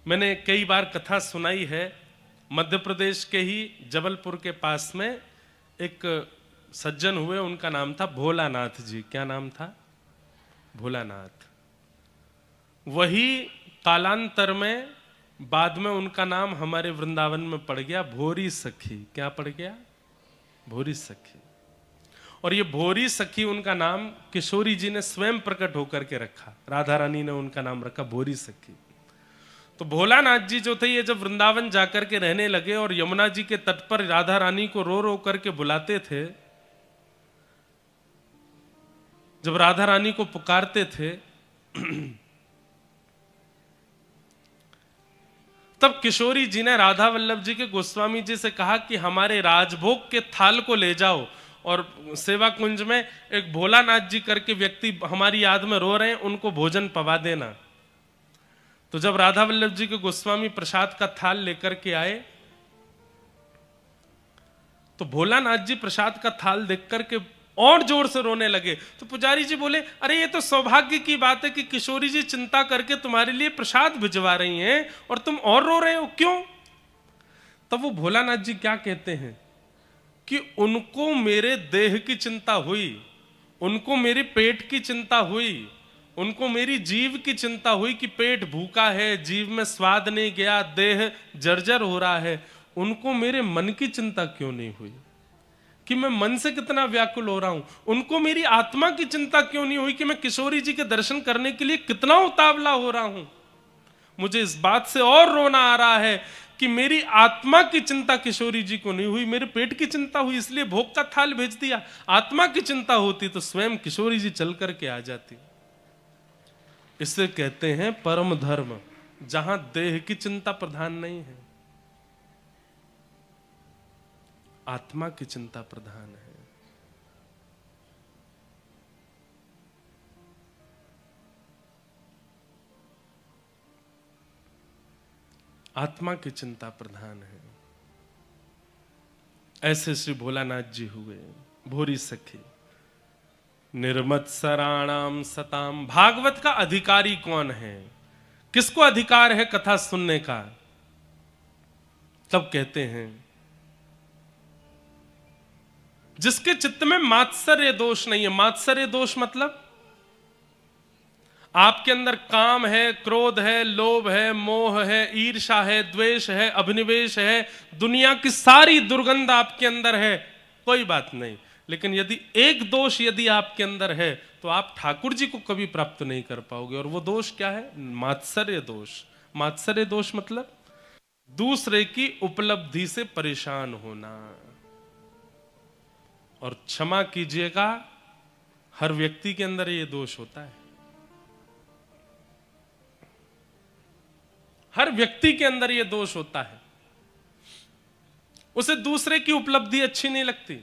मैंने कई बार कथा सुनाई है। मध्य प्रदेश के ही जबलपुर के पास में एक सज्जन हुए, उनका नाम था भोलानाथ जी। क्या नाम था? भोलानाथ। वही कालांतर में बाद में उनका नाम हमारे वृंदावन में पड़ गया भोरी सखी। क्या पड़ गया? भोरी सखी। और ये भोरी सखी उनका नाम किशोरी जी ने स्वयं प्रकट होकर के रखा। राधा रानी ने उनका नाम रखा भोरी सखी। तो भोलानाथ जी जो थे, ये जब वृंदावन जाकर के रहने लगे और यमुना जी के तट पर राधा रानी को रो रो करके बुलाते थे, जब राधा रानी को पुकारते थे, तब किशोरी जी ने राधा वल्लभ जी के गोस्वामी जी से कहा कि हमारे राजभोग के थाल को ले जाओ और सेवा कुंज में एक भोलानाथ जी करके व्यक्ति हमारी याद में रो रहे हैं, उनको भोजन पवा देना। तो जब राधा वल्लभ जी के गोस्वामी प्रसाद का थाल लेकर के आए, तो भोलानाथ जी प्रसाद का थाल देख करके और जोर से रोने लगे। तो पुजारी जी बोले, अरे ये तो सौभाग्य की बात है कि किशोरी जी चिंता करके तुम्हारे लिए प्रसाद भिजवा रही हैं और तुम और रो रहे हो, क्यों? तब वो भोलानाथ जी क्या कहते हैं कि उनको मेरे देह की चिंता हुई, उनको मेरे पेट की चिंता हुई, उनको मेरी जीव की चिंता हुई कि पेट भूखा है, जीव में स्वाद नहीं गया, देह जर्जर हो रहा है। उनको मेरे मन की चिंता क्यों नहीं हुई कि मैं मन से कितना व्याकुल हो रहा हूं? उनको मेरी आत्मा की चिंता क्यों नहीं हुई कि मैं किशोरी जी के दर्शन करने के लिए कितना उतावला हो रहा हूं? मुझे इस बात से और रोना आ रहा है कि मेरी आत्मा की चिंता किशोरी जी को नहीं हुई, मेरे पेट की चिंता हुई, इसलिए भोग का थाल भेज दिया। आत्मा की चिंता होती तो स्वयं किशोरी जी चल करके आ जाती। इसे कहते हैं परम धर्म, जहां देह की चिंता प्रधान नहीं है, आत्मा की चिंता प्रधान है। आत्मा की चिंता प्रधान है। ऐसे श्री भोलानाथ जी हुए भोरी सखी। निर्मत्सराणाम सताम। भागवत का अधिकारी कौन है? किसको अधिकार है कथा सुनने का? तब कहते हैं जिसके चित्त में मात्सर्य दोष नहीं है। मात्सर्य दोष मतलब आपके अंदर काम है, क्रोध है, लोभ है, मोह है, ईर्ष्या है, द्वेष है, अभिनिवेश है, दुनिया की सारी दुर्गंध आपके अंदर है, कोई बात नहीं। लेकिन यदि एक दोष यदि आपके अंदर है तो आप ठाकुर जी को कभी प्राप्त नहीं कर पाओगे। और वो दोष क्या है? मात्सर्य दोष। मात्सर्य दोष मतलब दूसरे की उपलब्धि से परेशान होना। और क्षमा कीजिएगा, हर व्यक्ति के अंदर ये दोष होता है। हर व्यक्ति के अंदर ये दोष होता है। उसे दूसरे की उपलब्धि अच्छी नहीं लगती।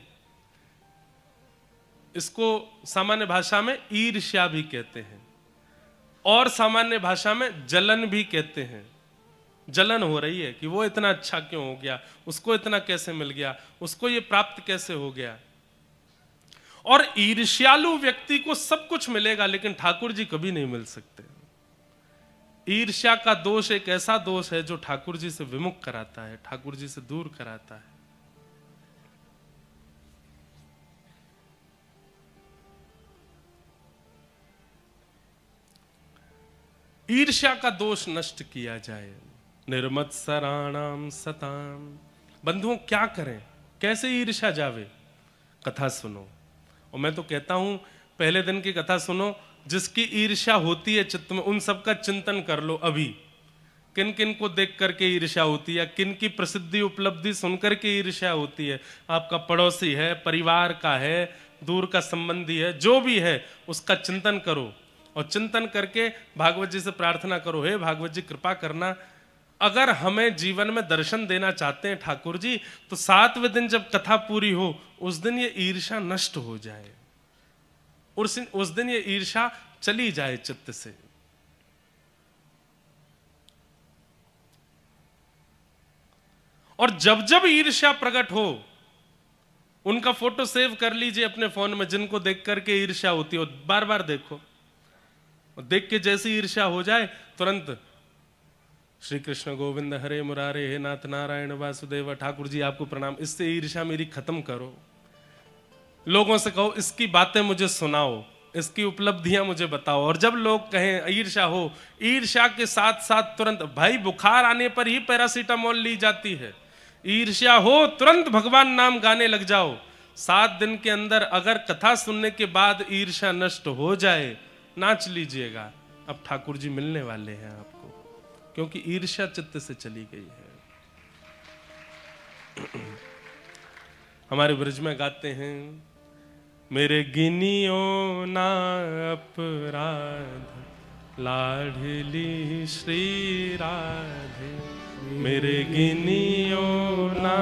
इसको सामान्य भाषा में ईर्ष्या भी कहते हैं और सामान्य भाषा में जलन भी कहते हैं। जलन हो रही है कि वो इतना अच्छा क्यों हो गया, उसको इतना कैसे मिल गया, उसको ये प्राप्त कैसे हो गया। और ईर्ष्यालु व्यक्ति को सब कुछ मिलेगा लेकिन ठाकुर जी कभी नहीं मिल सकते। ईर्ष्या का दोष एक ऐसा दोष है जो ठाकुर जी से विमुख कराता है, ठाकुर जी से दूर कराता है। ईर्ष्या का दोष नष्ट किया जाए। निर्मत्सराणाम सताम। बंधुओं क्या करें, कैसे ईर्ष्या जावे? कथा सुनो। और मैं तो कहता हूं पहले दिन की कथा सुनो। जिसकी ईर्ष्या होती है चित्त में, उन सब का चिंतन कर लो। अभी किन किन को देख करके ईर्ष्या होती है, किन की प्रसिद्धि उपलब्धि सुनकर के ईर्ष्या होती है। आपका पड़ोसी है, परिवार का है, दूर का संबंधी है, जो भी है उसका चिंतन करो। और चिंतन करके भागवत जी से प्रार्थना करो, हे भागवत जी कृपा करना, अगर हमें जीवन में दर्शन देना चाहते हैं ठाकुर जी, तो 7वें दिन जब कथा पूरी हो उस दिन ये ईर्ष्या नष्ट हो जाए, उस दिन ये ईर्ष्या चली जाए चित्त से। और जब जब ईर्ष्या प्रकट हो उनका फोटो सेव कर लीजिए अपने फोन में, जिनको देख करके ईर्ष्या होती है बार बार देखो। देख के जैसी ईर्ष्या हो जाए तुरंत श्री कृष्ण गोविंद हरे मुरारे, हे नाथ नारायण वासुदेव। ठाकुर जी आपको प्रणाम। इससे ईर्ष्या मेरी खत्म करो। लोगों से कहो इसकी बातें मुझे सुनाओ, इसकी उपलब्धियां मुझे बताओ। और जब लोग कहें ईर्ष्या हो, ईर्ष्या के साथ साथ तुरंत, भाई बुखार आने पर ही पैरासीटामोल ली जाती है। ईर्ष्या हो तुरंत भगवान नाम गाने लग जाओ। 7 दिन के अंदर अगर कथा सुनने के बाद ईर्ष्या नष्ट हो जाए, नाच लीजिएगा। अब ठाकुर जी मिलने वाले हैं आपको, क्योंकि ईर्ष्या चित्त से चली गई है। हमारे ब्रज में गाते हैं, मेरे गिनियो ना अपराध लाडली श्री राधे। मेरे गिनियो ना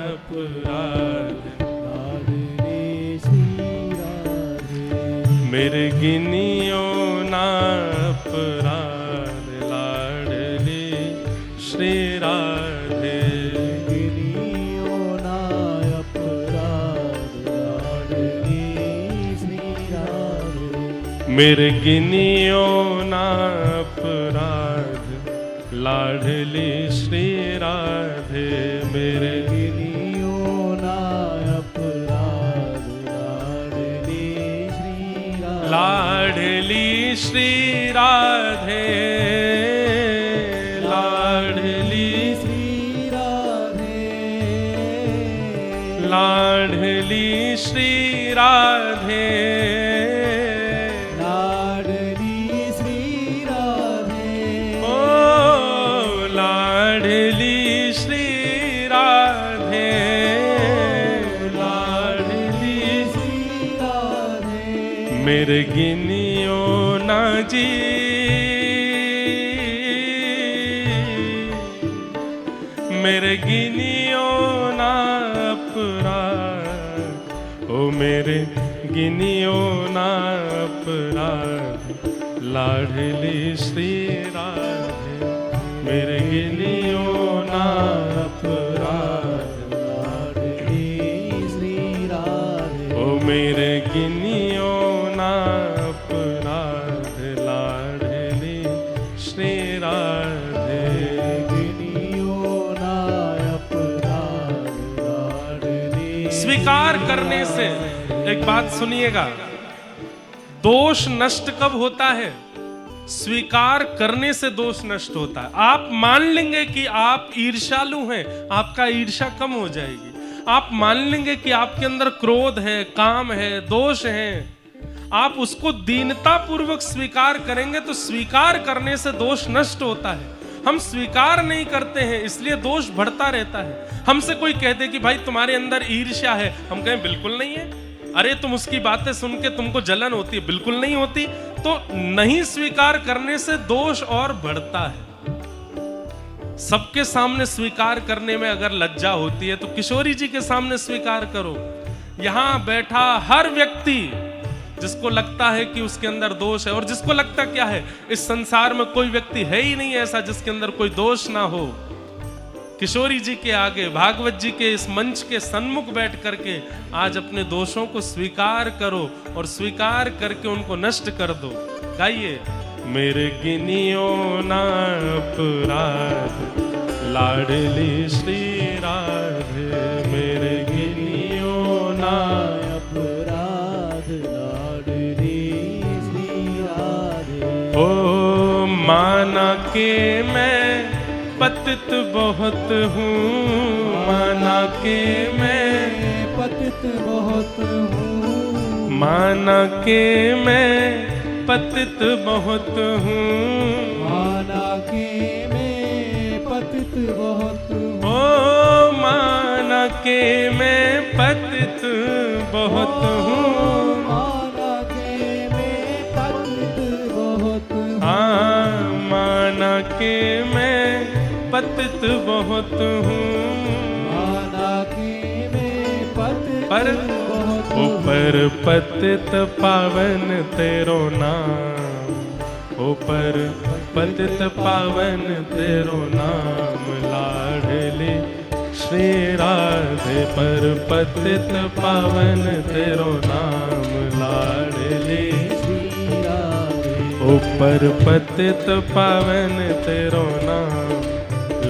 अपराध लाडली श्री राधे। मेरे गिनियो ना अपराध लाडली श्री राधे। मेरे गिनियो ना अपराध लाडली श्री राधे। मेरे गिनियो ना अपराध लाडली श्री राधे। लाडली श्री राधे, लाडली श्री राधे, लाडली श्री राधे। मेरे गिनियो ना जी, मेरे गिनियो ना अपराध। ओ मेरे गिनियो ना अपराध लाडली श्री राधे। मेरे गिनियो ना अपराध लाडली श्री राधे। ओ मेरे गिनियो ना अपराध लाडली श्री राधे। गिनियो ना अपराध लाडली। स्वीकार करने से, एक बात सुनिएगा, दोष नष्ट कब होता है? स्वीकार करने से दोष नष्ट होता है। आप मान लेंगे कि आप ईर्ष्यालु हैं, आपका ईर्ष्या कम हो जाएगी। आप मान लेंगे कि आपके अंदर क्रोध है, काम है, दोष है, आप उसको दीनता पूर्वक स्वीकार करेंगे तो स्वीकार करने से दोष नष्ट होता है। हम स्वीकार नहीं करते हैं, इसलिए दोष बढ़ता रहता है। हमसे कोई कहते कि भाई तुम्हारे अंदर ईर्ष्या है, हम कहें बिल्कुल नहीं है। अरे तुम उसकी बातें सुन के तुमको जलन होती है, बिल्कुल नहीं होती। तो नहीं स्वीकार करने से दोष और बढ़ता है। सबके सामने स्वीकार करने में अगर लज्जा होती है तो किशोरी जी के सामने स्वीकार करो। यहां बैठा हर व्यक्ति जिसको लगता है कि उसके अंदर दोष है, और जिसको लगता क्या है, इस संसार में कोई व्यक्ति है ही नहीं ऐसा जिसके अंदर कोई दोष ना हो, किशोरी जी के आगे, भागवत जी के इस मंच के सन्मुख बैठ करके आज अपने दोषों को स्वीकार करो और स्वीकार करके उनको नष्ट कर दो। गाइए, मेरे गिनियो ना अपराध लाडली श्री राधे। मेरे गिनियो ना अपराध लाडली श्री राधे। ओ माना के मैं पतित बहुत हूँ, माना के मैं पतित बहुत हूँ, माना के मैं पतित बहुत हूँ, माना के मैं पतित बहुत हूँ। ओ माना के मैं पतित बहुत हूँ, माना के मैं पतित बहुत हूँ। हाँ, माना के मैं पतित बहुत हूँ, माना के मैं पतित बहुत हूँ। ऊपर पतित पावन तेरो नाम, ऊपर पतित पावन तेरो नाम लाडली श्री राधे। पर पतित पावन तेरो नाम लाडली श्री राधे। ऊपर पतित पावन तेरो नाम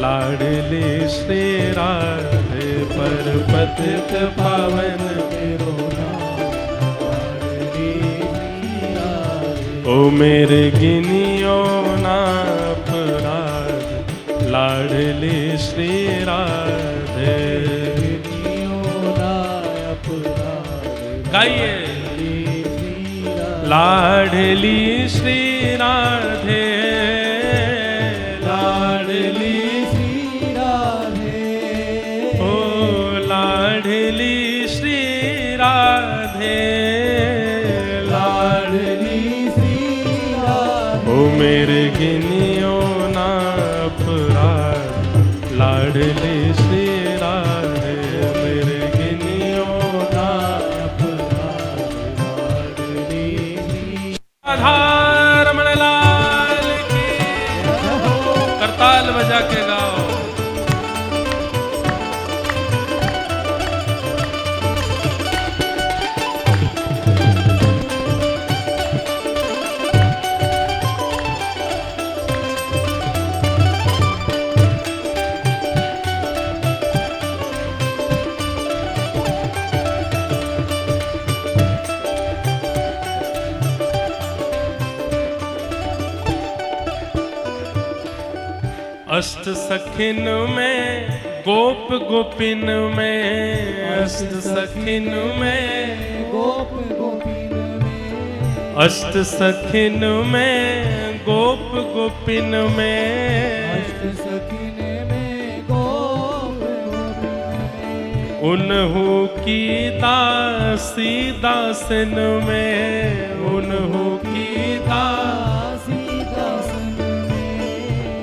लाडली श्री राधे पर पतित पावन तेरो नाम लाडली श्री राधे। ओ मेरे गिनियो ना अपराध लाडली श्री राधे। गाइए लाडली श्री राधे लाडली श्री राधे। ओ लाडली श्री राधे लाडली श्री राधे। ओ मेरे गिनियो ना अपराध लाडली श्री राधे। मेरे गिनियो ना रमण लाल की करताल बजा के गाओ। अष्ट सखिन में गोप गोपिन में अष्ट सखिन में गोप गोपिन में अष्ट सखिन में गोप गोपिन में अष्ट सखिन में गोप गोपिन में उन्हू की दासी दासन में उन्हू की दासी दासन में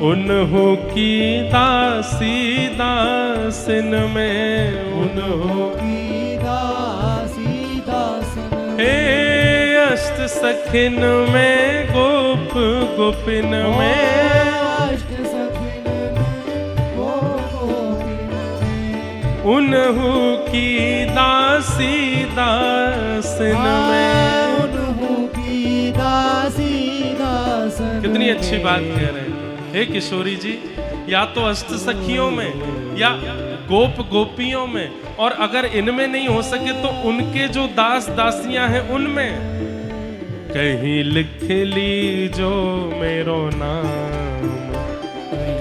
उन्हू की दासी दासन में उन्हू की दासी दासन हे अष्ट सखिन में गोप गोपिन में अष्ट सखिन में गोप गोपिन में उन्हू की दासी दासन में उन्हू की दासी दासन। कितनी अच्छी बात कह रहे हैं हे किशोरी जी। या तो अष्ट सखियों में या गोप गोपियों में, और अगर इनमें नहीं हो सके तो उनके जो दास दासियां हैं उनमें कहीं लिख ली जो मेरो नाम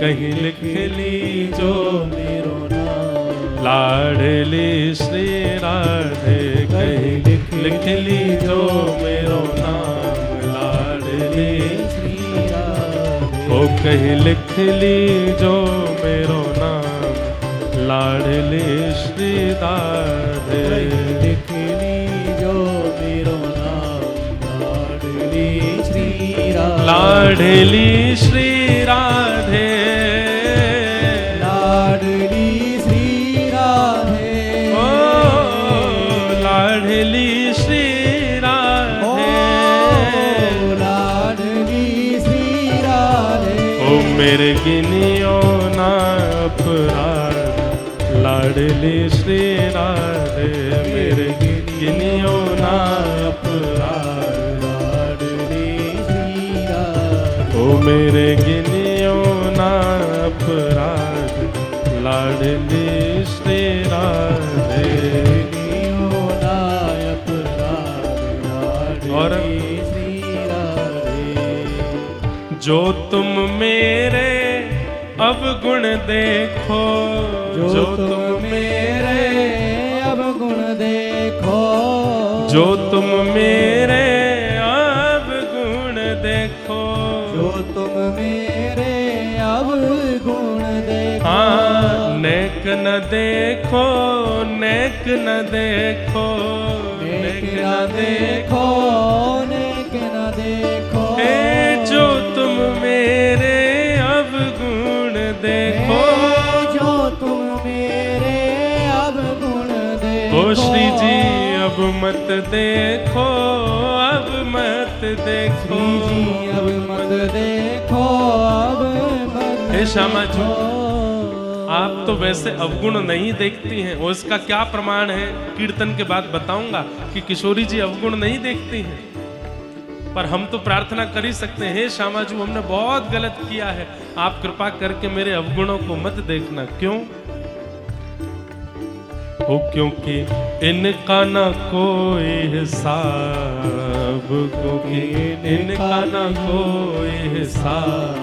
कहीं लिख ली जो मेरो नाम लाडली श्री राधे कहीं लिख ली जो मेरो नाम लाडली श्री राधे। ओ कहीं लिख ली जो मेरो नाम लाडली श्री राधे लिख ली जो मेरो नाम लाडली श्री राधे। लाडली श्री राधे लाडली श्री राधे ओ लाडली श्री राधे ओ लाडली श्री राधे। ओ मेरे गिनियो ना अपराध लाडली श्री राधे मेरे गिनियो ना अपराध लाडली श्री राधे ओ मेरे गिनियो ना अपराध लाडली श्री राधे। गिनियो ना अपराध और लाडली श्री राधे। जो तुम मेरे अवगुण देखो जो तुम मेरे अवगुण देखो जो तुम मेरे अवगुण देखो जो तुम मेरे अवगुण देखो हाँ नेक न देखो नेक न देखो नेक न देखो नेक न देखो हे जो तुम मेरे अवगुण देखो जो तुम मेरे अवगुण देखो। ओ श्री जी अब मत देखो अब मत देखो श्री जी अब मत देखो अब मत हे श्यामा जी देखो। आप तो वैसे अवगुण नहीं देखती हैं, और इसका क्या प्रमाण है कीर्तन के बाद बताऊंगा कि किशोरी जी अवगुण नहीं देखती हैं। पर हम तो प्रार्थना कर ही सकते हैं, हे श्यामा जी हमने बहुत गलत किया है, आप कृपा करके मेरे अवगुणों को मत देखना। क्यों? हो क्योंकि इनका ना कोई हिसाब, क्योंकि इनका ना कोई हिसाब,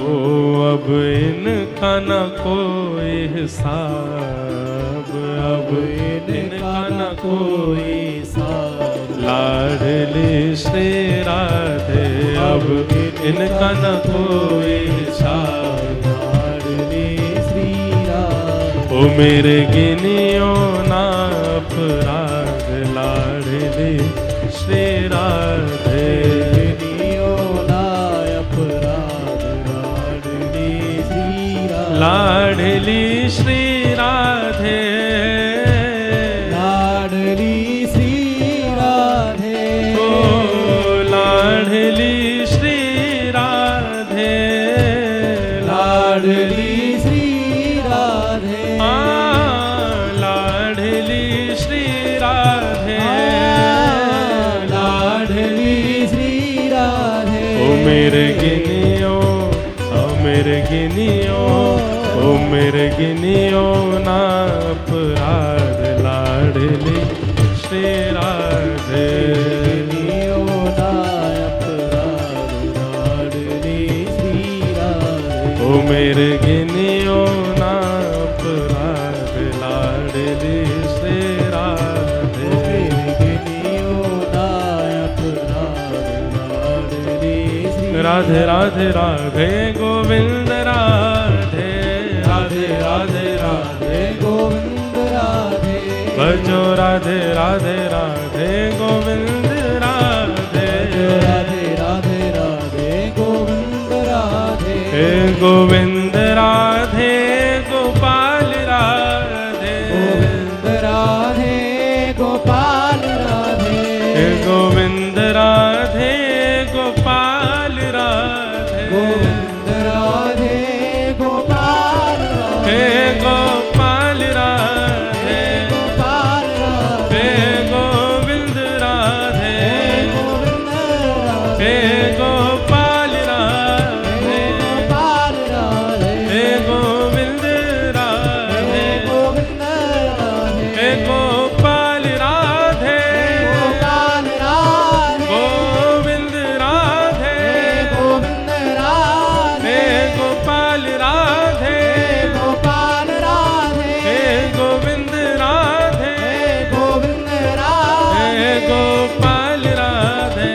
ओ अब इनका ना कोई हिसाब, अब इनका ना कोई हिसाब। लाडली श्री राधे अब इनका ना कोई हिसाब, लाडली श्री राधे। ओ मेरे गिनियो ना अपराध, लाडली श्री राधे। गिनियो ना अपराध, लाडली श्री राधे। लाडली श्री राधे, लाडली श्री राधे, ओ लाडली श्री राधे, लाडली श्री राधे, लाडली श्री राधे, लाडली श्री राधे। ओ मेरे गिनियो, ओ मेरे गिनियो, ओ मेरे गिनियो ना अपराध, लाडली श्री राधे। गिनियो ना अपराध, लाडली श्री राधे। ओ मेरे गिनियो ना अपराध, लाडली श्री राधे। गिनियो ना अपराध, लाडली श्री राधे। राधे राधे गोविंद राधे, राधे राधे राधे गोविंद राधे। भजो राधे राधे राधे गोविंद राधे, राधे राधे राधे गोविंद राधे। हे गोविंद राधे गोपाल राधे, गोविंद राधे गोपाल राधे। हे गोविंद राधे गोपाल राधे, गोविंद राधे गोपाल राधे। हे गोपाल राधे, गोपाल राधे। हे गोविंद राधे, गोविंद राधे। हे गोपाल राधे, गोपाल राधे। हे गोविंद राधे, गोविंद राधे। हे गोपाल राधे, गोपाल राधे। गोविंद राधे, गोविंद राधे। हे गोपाल राधे, गोपाल राधे। हे गोविंद राधे, गोविंद राधे। हे गोपाल राधे,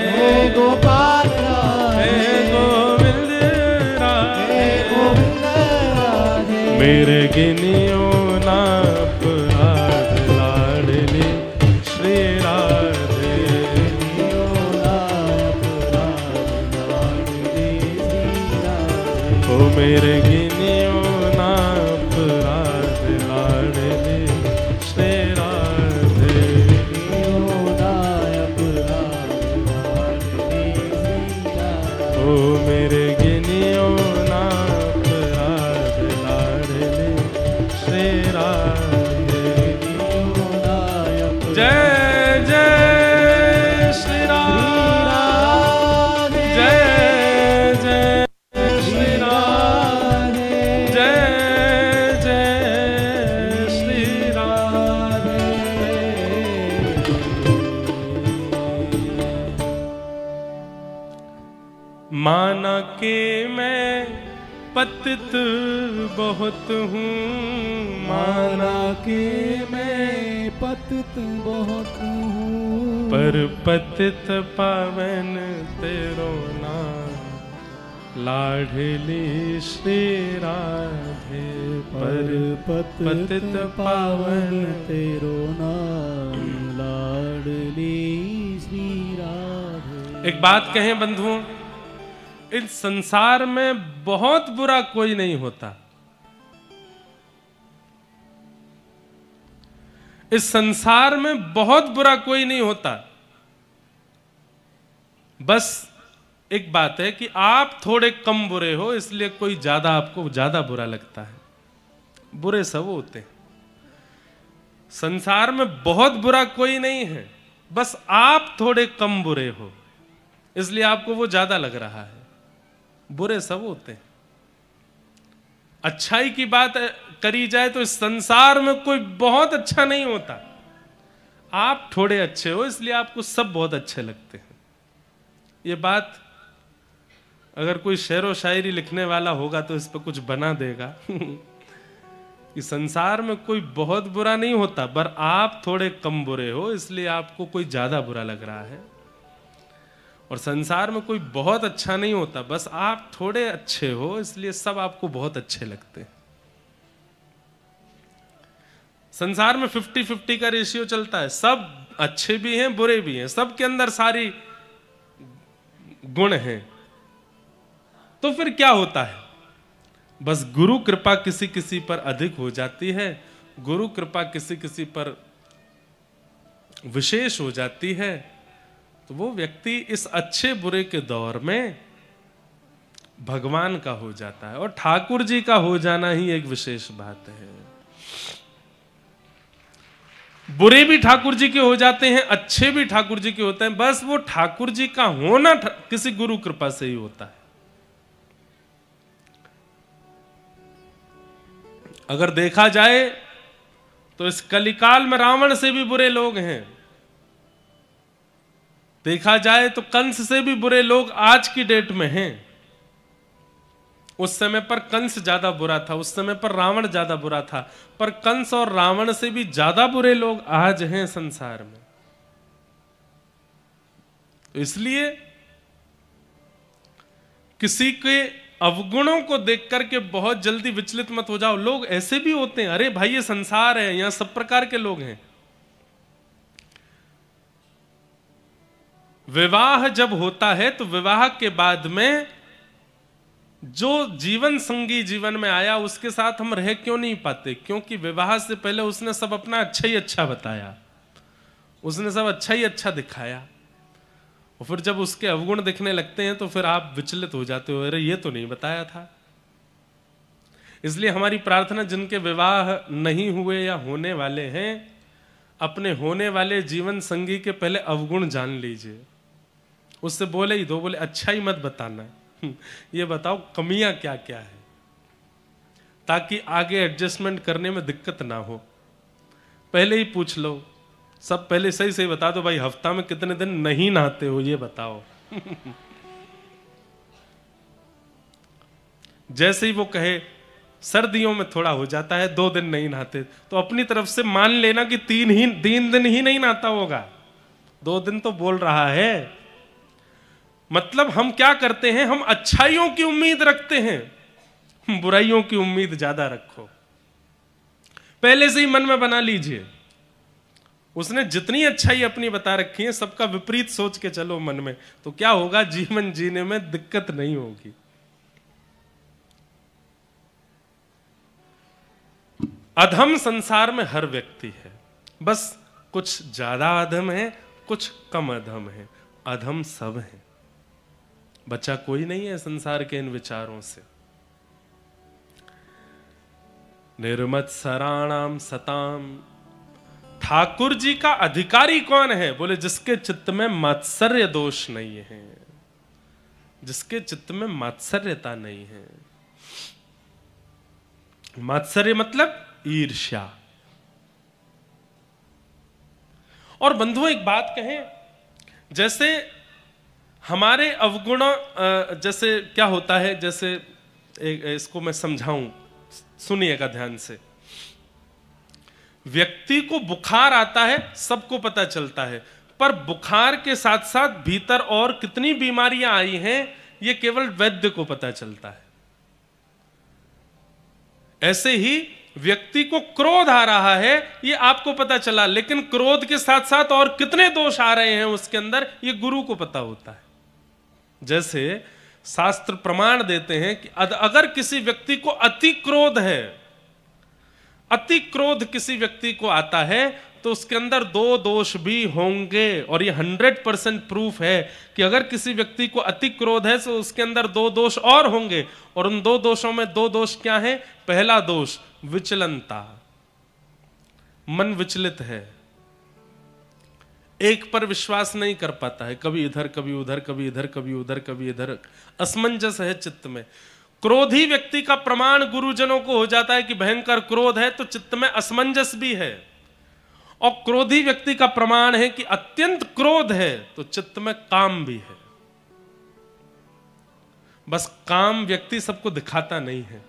गोपाल राधे। हे गोविंद राधे, गोविंद राधे। मेरे गिनियो ना अपराध, लाडली श्री राधे। गिनियो ना अपराध, लाडली श्री राधे। ओ मेरे गिनियो ना अपराध, लाडली श्री राधे। गिनियो ना अपराध, लाडली श्री राधे। ओ मेरे गिनियो ना अपराध, लाडली श्री राधे। गिनियो ना अपराध। जय जय श्री राधे, जय जय श्री राधे, जय जय श्री राधे। माना के मैं पतित बहुत हूँ, माना के मैं पतित बहुत हूँ, पर पतित पावन तेरो नाम, लाडली श्री राधे। पर पतित पावन तेरो नाम, लाडली श्री राधे। एक बात कहें बंधुओं, इस संसार में बहुत बुरा कोई नहीं होता। इस संसार में बहुत बुरा कोई नहीं होता। बस एक बात है कि आप थोड़े कम बुरे हो, इसलिए कोई ज्यादा आपको ज्यादा बुरा लगता है। बुरे सब होते हैं। संसार में बहुत बुरा कोई नहीं है, बस आप थोड़े कम बुरे हो। इसलिए आपको वो ज्यादा लग रहा है। बुरे सब होते हैं। अच्छाई की बात करी जाए तो इस संसार में कोई बहुत अच्छा नहीं होता। आप थोड़े अच्छे हो इसलिए आपको सब बहुत अच्छे लगते हैं। ये बात अगर कोई शेर व शायरी लिखने वाला होगा तो इस पर कुछ बना देगा कि संसार में कोई बहुत बुरा नहीं होता, पर आप थोड़े कम बुरे हो इसलिए आपको कोई ज्यादा बुरा लग रहा है। और संसार में कोई बहुत अच्छा नहीं होता, बस आप थोड़े अच्छे हो इसलिए सब आपको बहुत अच्छे लगते हैं। संसार में 50-50 का रेशियो चलता है। सब अच्छे भी हैं बुरे भी हैं, सबके अंदर सारी गुण हैं। तो फिर क्या होता है? बस गुरु कृपा किसी किसी पर अधिक हो जाती है, गुरु कृपा किसी किसी पर विशेष हो जाती है, तो वो व्यक्ति इस अच्छे बुरे के दौर में भगवान का हो जाता है। और ठाकुर जी का हो जाना ही एक विशेष बात है। बुरे भी ठाकुर जी के हो जाते हैं, अच्छे भी ठाकुर जी के होते हैं, बस वो ठाकुर जी का होना किसी गुरु कृपा से ही होता है। अगर देखा जाए तो इस कलिकाल में रावण से भी बुरे लोग हैं। देखा जाए तो कंस से भी बुरे लोग आज की डेट में हैं। उस समय पर कंस ज्यादा बुरा था, उस समय पर रावण ज्यादा बुरा था, पर कंस और रावण से भी ज्यादा बुरे लोग आज हैं संसार में। तो इसलिए किसी के अवगुणों को देख करके बहुत जल्दी विचलित मत हो जाओ। लोग ऐसे भी होते हैं, अरे भाई ये संसार है, यहां सब प्रकार के लोग हैं। विवाह जब होता है तो विवाह के बाद में जो जीवन संगी जीवन में आया उसके साथ हम रह क्यों नहीं पाते? क्योंकि विवाह से पहले उसने सब अपना अच्छा ही अच्छा बताया, उसने सब अच्छा ही अच्छा दिखाया, और फिर जब उसके अवगुण दिखने लगते हैं तो फिर आप विचलित हो जाते हो, अरे ये तो नहीं बताया था। इसलिए हमारी प्रार्थना, जिनके विवाह नहीं हुए या होने वाले हैं, अपने होने वाले जीवन संगी के पहले अवगुण जान लीजिए। उससे बोले ही दो, बोले अच्छा ही मत बताना, ये बताओ कमियां क्या क्या है, ताकि आगे एडजस्टमेंट करने में दिक्कत ना हो। पहले ही पूछ लो, सब पहले सही सही बता दो, भाई हफ्ता में कितने दिन नहीं नहाते हो ये बताओ। जैसे ही वो कहे सर्दियों में थोड़ा हो जाता है 2 दिन नहीं नहाते, तो अपनी तरफ से मान लेना कि 3 दिन ही नहीं नहाता होगा, 2 दिन तो बोल रहा है। मतलब हम क्या करते हैं, हम अच्छाइयों की उम्मीद रखते हैं, बुराइयों की उम्मीद ज्यादा रखो। पहले से ही मन में बना लीजिए, उसने जितनी अच्छाई अपनी बता रखी है सबका विपरीत सोच के चलो मन में, तो क्या होगा, जीवन जीने में दिक्कत नहीं होगी। अधम संसार में हर व्यक्ति है, बस कुछ ज्यादा अधम है, कुछ कम अधम है, अधम सब है। बचा कोई नहीं है संसार के इन विचारों से। निर्मत सराणाम सताम, ठाकुर जी का अधिकारी कौन है? बोले जिसके चित्त में मात्सर्य दोष नहीं है, जिसके चित्त में मात्सर्यता नहीं है। मात्सर्य मतलब ईर्ष्या। और बंधुओं एक बात कहें, जैसे हमारे अवगुण, जैसे क्या होता है, जैसे इसको मैं समझाऊं, सुनिएगा ध्यान से। व्यक्ति को बुखार आता है, सबको पता चलता है, पर बुखार के साथ साथ भीतर और कितनी बीमारियां आई हैं ये केवल वैद्य को पता चलता है। ऐसे ही व्यक्ति को क्रोध आ रहा है ये आपको पता चला, लेकिन क्रोध के साथ साथ और कितने दोष आ रहे हैं उसके अंदर ये गुरु को पता होता है। जैसे शास्त्र प्रमाण देते हैं कि अगर किसी व्यक्ति को अति क्रोध है, अति क्रोध किसी व्यक्ति को आता है तो उसके अंदर 2 दोष भी होंगे। और ये 100% प्रूफ है कि अगर किसी व्यक्ति को अति क्रोध है तो उसके अंदर 2 दोष और होंगे। और उन 2 दोषों में 2 दोष क्या है? पहला दोष विचलनता, मन विचलित है। एक पर विश्वास नहीं कर पाता है, कभी इधर कभी उधर, कभी इधर कभी उधर, कभी इधर, असमंजस है चित्त में। क्रोधी व्यक्ति का प्रमाण गुरुजनों को हो जाता है कि भयंकर क्रोध है, तो चित्त में असमंजस भी है। और क्रोधी व्यक्ति का प्रमाण है कि अत्यंत क्रोध है, तो चित्त में काम भी है। बस काम व्यक्ति सबको दिखाता नहीं है,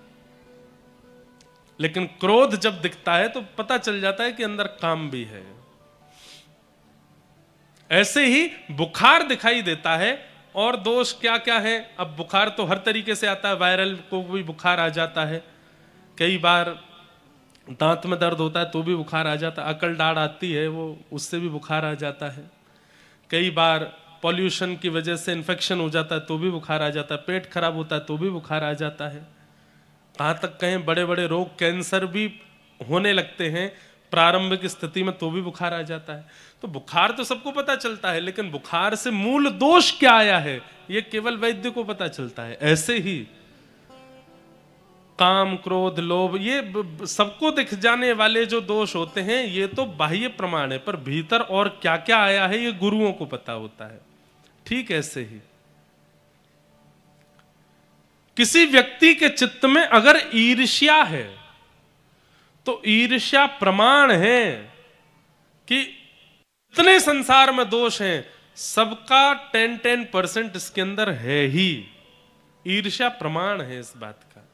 लेकिन क्रोध जब दिखता है तो पता चल जाता है कि अंदर काम भी है। ऐसे ही बुखार दिखाई देता है। और दोष क्या क्या है? अब बुखार तो हर तरीके से आता है, वायरल को भी बुखार आ जाता है, कई बार दांत में दर्द होता है तो भी बुखार आ जाता है, अकल डाढ़ आती है वो, उससे भी बुखार आ जाता है, कई बार पॉल्यूशन की वजह से इन्फेक्शन हो जाता है तो भी बुखार आ जाता है, पेट खराब होता है तो भी बुखार आ जाता है, कहाँ तक कहें बड़े बड़े रोग, कैंसर भी होने लगते हैं प्रारंभिक स्थिति में तो भी बुखार आ जाता है। तो बुखार तो सबको पता चलता है, लेकिन बुखार से मूल दोष क्या आया है ये केवल वैद्य को पता चलता है। ऐसे ही काम, क्रोध, लोभ, ये सबको दिख जाने वाले जो दोष होते हैं ये तो बाह्य प्रमाण है, पर भीतर और क्या क्या आया है ये गुरुओं को पता होता है। ठीक ऐसे ही किसी व्यक्ति के चित्त में अगर ईर्ष्या है तो ईर्ष्या प्रमाण है कि इतने संसार में दोष हैं, सबका 10% इसके अंदर है ही। ईर्ष्या प्रमाण है इस बात का।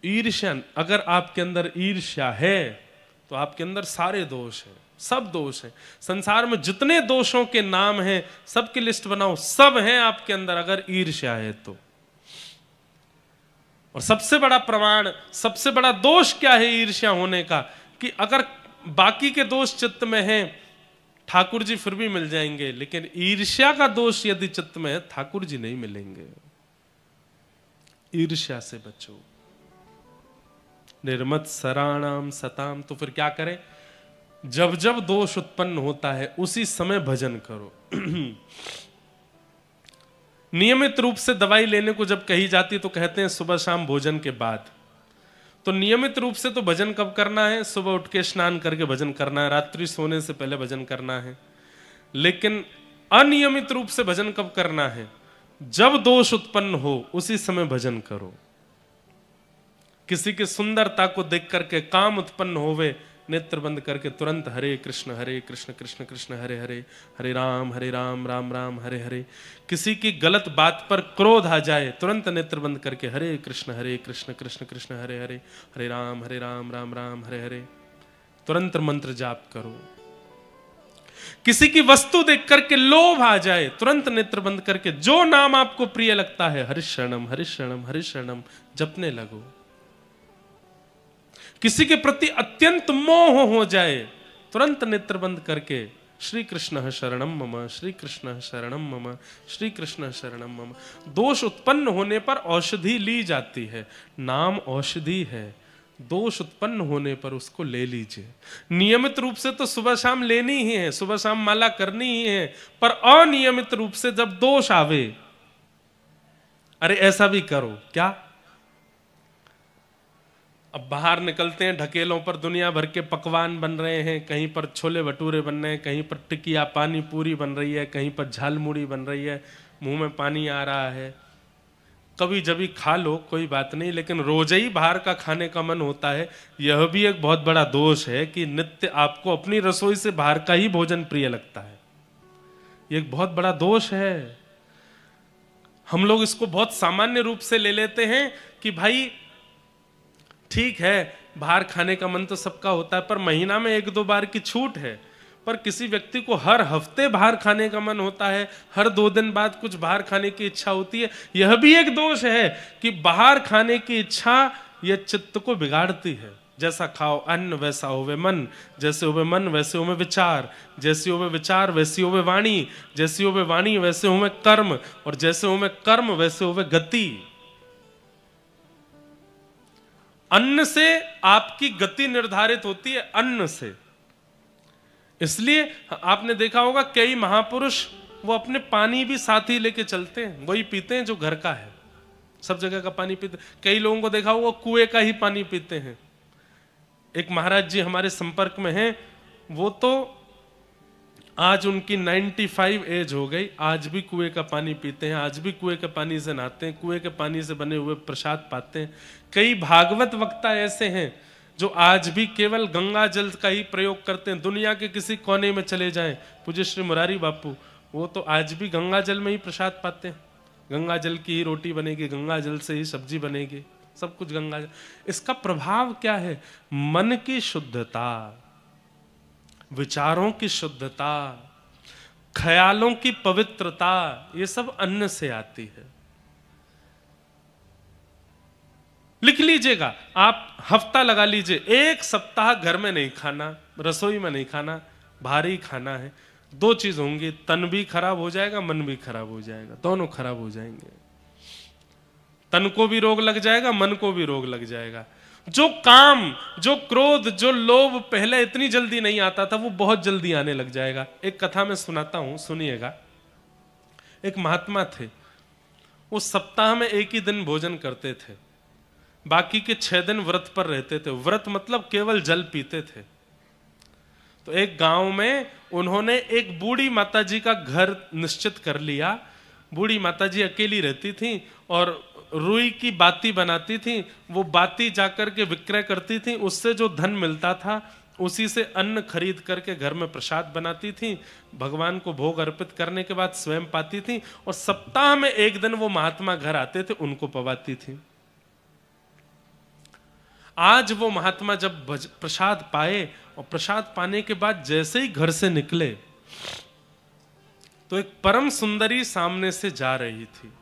ईर्ष्या, अगर आपके अंदर ईर्ष्या है तो आपके अंदर सारे दोष हैं, सब दोष हैं। संसार में जितने दोषों के नाम हैं सबकी लिस्ट बनाओ, सब हैं आपके अंदर अगर ईर्ष्या है तो। और सबसे बड़ा प्रमाण, सबसे बड़ा दोष क्या है ईर्ष्या होने का? कि अगर बाकी के दोष चित्त में हैं ठाकुर जी फिर भी मिल जाएंगे, लेकिन ईर्ष्या का दोष यदि चित्त में है ठाकुर जी नहीं मिलेंगे। ईर्ष्या से बचो। निर्मत सराणाम सताम। तो फिर क्या करें? जब जब दोष उत्पन्न होता है उसी समय भजन करो। नियमित रूप से दवाई लेने को जब कही जाती तो कहते हैं सुबह शाम भोजन के बाद। तो नियमित रूप से तो भजन कब करना है? सुबह उठ के स्नान करके भजन करना है, रात्रि सोने से पहले भजन करना है। लेकिन अनियमित रूप से भजन कब करना है? जब दोष उत्पन्न हो उसी समय भजन करो। किसी की सुंदरता को देख करके काम उत्पन्न होवे, नेत्र बंद करके तुरंत हरे कृष्ण कृष्ण कृष्ण हरे हरे, हरे राम राम राम हरे हरे। किसी की गलत बात पर क्रोध आ जाए, तुरंत नेत्र बंद करके हरे कृष्ण कृष्ण कृष्ण हरे हरे, हरे राम राम राम हरे हरे। तुरंत मंत्र जाप करो। किसी की वस्तु देख करके लोभ आ जाए, तुरंत नेत्र बंद करके जो नाम आपको प्रिय लगता है हरिशरणम जपने लगो। किसी के प्रति अत्यंत मोह हो जाए, तुरंत नेत्र बंद करके श्री कृष्ण शरणम मम, श्री कृष्ण शरणम मम, श्री कृष्ण शरणम मम। दोष उत्पन्न होने पर औषधि ली जाती है, नाम औषधि है। दोष उत्पन्न होने पर उसको ले लीजिए। नियमित रूप से तो सुबह शाम लेनी ही है, सुबह शाम माला करनी ही है, पर अनियमित रूप से जब दोष आवे, अरे ऐसा भी करो क्या? अब बाहर निकलते हैं, ढकेलों पर दुनिया भर के पकवान बन रहे हैं, कहीं पर छोले भटूरे बन रहे हैं, कहीं पर टिकिया पानी पूरी बन रही है, कहीं पर झालमुड़ी बन रही है, मुंह में पानी आ रहा है। कभी जभी खा लो कोई बात नहीं, लेकिन रोज ही बाहर का खाने का मन होता है। यह भी एक बहुत बड़ा दोष है कि नित्य आपको अपनी रसोई से बाहर का ही भोजन प्रिय लगता है। ये एक बहुत बड़ा दोष है। हम लोग इसको बहुत सामान्य रूप से ले लेते हैं कि भाई ठीक है, बाहर खाने का मन तो सबका होता है, पर महीना में 1-2 बार की छूट है। पर किसी व्यक्ति को हर हफ्ते बाहर खाने का मन होता है, हर 2 दिन बाद कुछ बाहर खाने की इच्छा होती है। यह भी एक दोष है कि बाहर खाने की इच्छा यह चित्त को बिगाड़ती है। जैसा खाओ अन्न वैसा होवे मन, जैसे होवे मन वैसे होवे विचार, जैसी होवे विचार वैसी होवे वाणी, जैसी होवे वाणी वैसे होवे कर्म, और जैसे होवे कर्म वैसे होवे गति। अन्न से आपकी गति निर्धारित होती है, अन्न से। इसलिए आपने देखा होगा कई महापुरुष वो अपने पानी भी साथ ही लेके चलते हैं, वही पीते हैं जो घर का है। सब जगह का पानी पीते। कई लोगों को देखा होगा कुएं का ही पानी पीते हैं। एक महाराज जी हमारे संपर्क में हैं, वो तो आज उनकी 95 एज हो गई, आज भी कुएं का पानी पीते हैं, आज भी कुएं के पानी से नहाते हैं, कुएं के पानी से बने हुए प्रसाद पाते हैं। कई भागवत वक्ता ऐसे हैं जो आज भी केवल गंगा जल का ही प्रयोग करते हैं। दुनिया के किसी कोने में चले जाएं, पूज्य श्री मुरारी बापू वो तो आज भी गंगा जल में ही प्रसाद पाते हैं। गंगा जल की ही रोटी बनेगी, गंगा जल से ही सब्जी बनेगी, सब कुछ गंगा जल। इसका प्रभाव क्या है? मन की शुद्धता, विचारों की शुद्धता, ख्यालों की पवित्रता, ये सब अन्न से आती है। लिख लीजिएगा, आप हफ्ता लगा लीजिए, एक सप्ताह घर में नहीं खाना, रसोई में नहीं खाना, भारी खाना है। दो चीज होंगी, तन भी खराब हो जाएगा, मन भी खराब हो जाएगा, दोनों खराब हो जाएंगे। तन को भी रोग लग जाएगा, मन को भी रोग लग जाएगा। जो काम, जो क्रोध, जो लोभ पहले इतनी जल्दी नहीं आता था, वो बहुत जल्दी आने लग जाएगा। एक कथा में सुनाता हूं, सुनिएगा। एक महात्मा थे, वो सप्ताह में एक ही दिन भोजन करते थे, बाकी के 6 दिन व्रत पर रहते थे। व्रत मतलब केवल जल पीते थे। तो एक गांव में उन्होंने एक बूढ़ी माताजी का घर निश्चित कर लिया। बूढ़ी माताजी अकेली रहती थी और रुई की बाती बनाती थी। वो बाती जाकर के विक्रय करती थी, उससे जो धन मिलता था उसी से अन्न खरीद करके घर में प्रसाद बनाती थी। भगवान को भोग अर्पित करने के बाद स्वयं पाती थी और सप्ताह में एक दिन वो महात्मा घर आते थे, उनको पवाती थी। आज वो महात्मा जब प्रसाद पाए और प्रसाद पाने के बाद जैसे ही घर से निकले तो एक परम सुंदरी सामने से जा रही थी।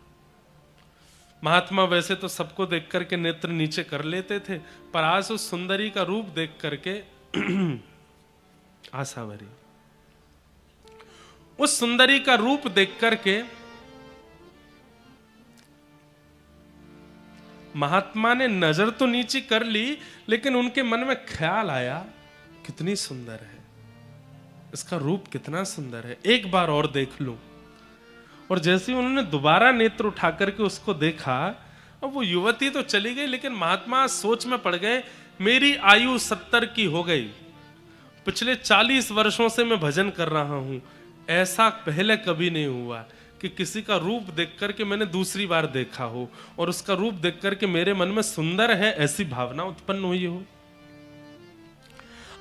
महात्मा वैसे तो सबको देख करके नेत्र नीचे कर लेते थे, पर आज उस सुंदरी का रूप देख करके आशावरी, उस सुंदरी का रूप देख करके महात्मा ने नजर तो नीचे कर ली, लेकिन उनके मन में ख्याल आया, कितनी सुंदर है, इसका रूप कितना सुंदर है, एक बार और देख लूं। और जैसे उन्होंने दोबारा नेत्र उठा करके उसको देखा, अब वो युवती तो चली गई, लेकिन महात्मा सोच में पड़ गए, मेरी आयु 70 की हो गई, पिछले 40 वर्षों से मैं भजन कर रहा हूं, ऐसा पहले कभी नहीं हुआ कि किसी का रूप देख करके मैंने दूसरी बार देखा हो और उसका रूप देख करके मेरे मन में सुंदर है ऐसी भावना उत्पन्न हुई हो।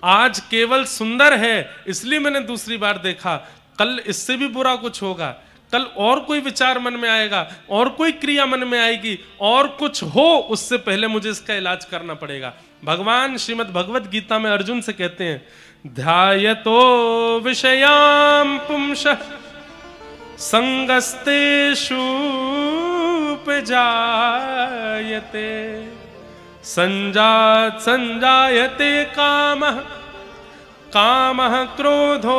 आज केवल सुंदर है इसलिए मैंने दूसरी बार देखा, कल इससे भी बुरा कुछ होगा, कल और कोई विचार मन में आएगा, और कोई क्रिया मन में आएगी, और कुछ हो, उससे पहले मुझे इसका इलाज करना पड़ेगा। भगवान श्रीमद् भगवत गीता में अर्जुन से कहते हैं, ध्यायतो विषयाम पुंसः संगस्तेषु उपजायते संजायते कामः कामः क्रोधोऽभिजायते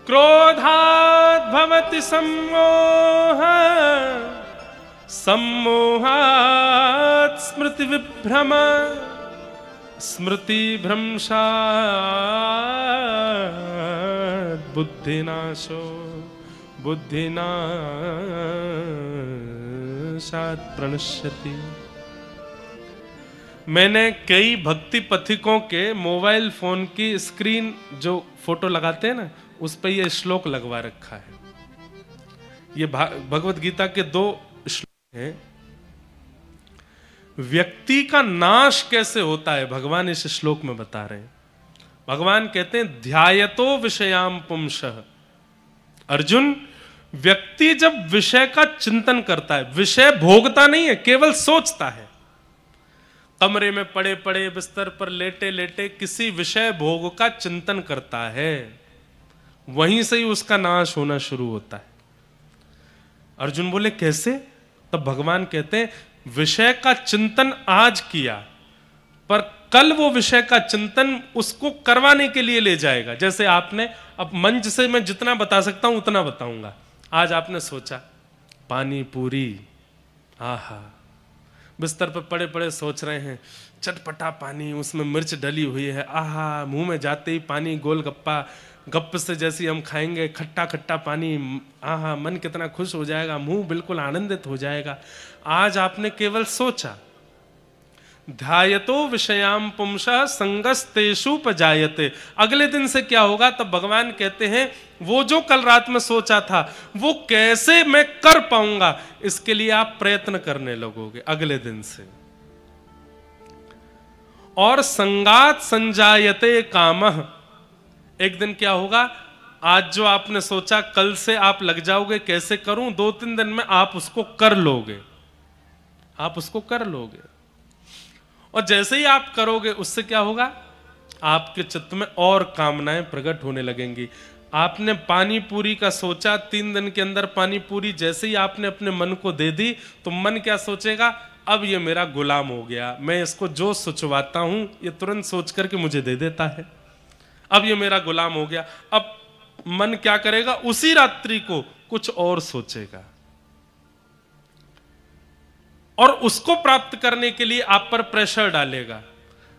क्रोधात् भवति सम्मोहः सम्मोहात् स्मृतिविभ्रमः स्मृतिभ्रंशात् बुद्धिनाशो बुद्धिनाशात् प्रणश्यति। मैंने कई भक्ति पथिकों के मोबाइल फोन की स्क्रीन जो फोटो लगाते हैं ना, उस पर यह श्लोक लगवा रखा है। ये भगवत गीता के 2 श्लोक हैं। व्यक्ति का नाश कैसे होता है भगवान इस श्लोक में बता रहे हैं। भगवान कहते हैं, ध्यायतो विषयाम पुंसः। अर्जुन, व्यक्ति जब विषय का चिंतन करता है, विषय भोगता नहीं है, केवल सोचता है, कमरे में पड़े पड़े बिस्तर पर लेटे लेटे किसी विषय भोग का चिंतन करता है, वहीं से ही उसका नाश होना शुरू होता है। अर्जुन बोले कैसे? तब भगवान कहते हैं, विषय का चिंतन आज किया, पर कल वो विषय का चिंतन उसको करवाने के लिए ले जाएगा। जैसे आपने, अब मंच से मैं जितना बता सकता हूं उतना बताऊंगा। आज आपने सोचा पानी पूरी, आहा, बिस्तर पर पड़े पड़े सोच रहे हैं, चटपटा पानी, उसमें मिर्च डली हुई है, आहा, मुंह में जाते ही पानी, गोलगप्पा, गप से जैसी हम खाएंगे, खट्टा खट्टा पानी, आहा, मन कितना खुश हो जाएगा, मुंह बिल्कुल आनंदित हो जाएगा। आज आपने केवल सोचा, ध्यायतो विषयाम पुंसः संगस्तेषु पजायते। अगले दिन से क्या होगा, तब भगवान कहते हैं वो जो कल रात में सोचा था वो कैसे मैं कर पाऊंगा, इसके लिए आप प्रयत्न करने लगोगे अगले दिन से। और संगात संजायते कामः, एक दिन क्या होगा, आज जो आपने सोचा कल से आप लग जाओगे कैसे करूं, 2-3 दिन में आप उसको कर लोगे, आप उसको कर लोगे। और जैसे ही आप करोगे उससे क्या होगा, आपके चित्त में और कामनाएं प्रकट होने लगेंगी। आपने पानी पूरी का सोचा, 3 दिन के अंदर पानी पूरी जैसे ही आपने अपने मन को दे दी तो मन क्या सोचेगा, अब ये मेरा गुलाम हो गया, मैं इसको जो सोचवाता हूं ये तुरंत सोच करके मुझे दे देता है, अब ये मेरा गुलाम हो गया। अब मन क्या करेगा, उसी रात्रि को कुछ और सोचेगा और उसको प्राप्त करने के लिए आप पर प्रेशर डालेगा।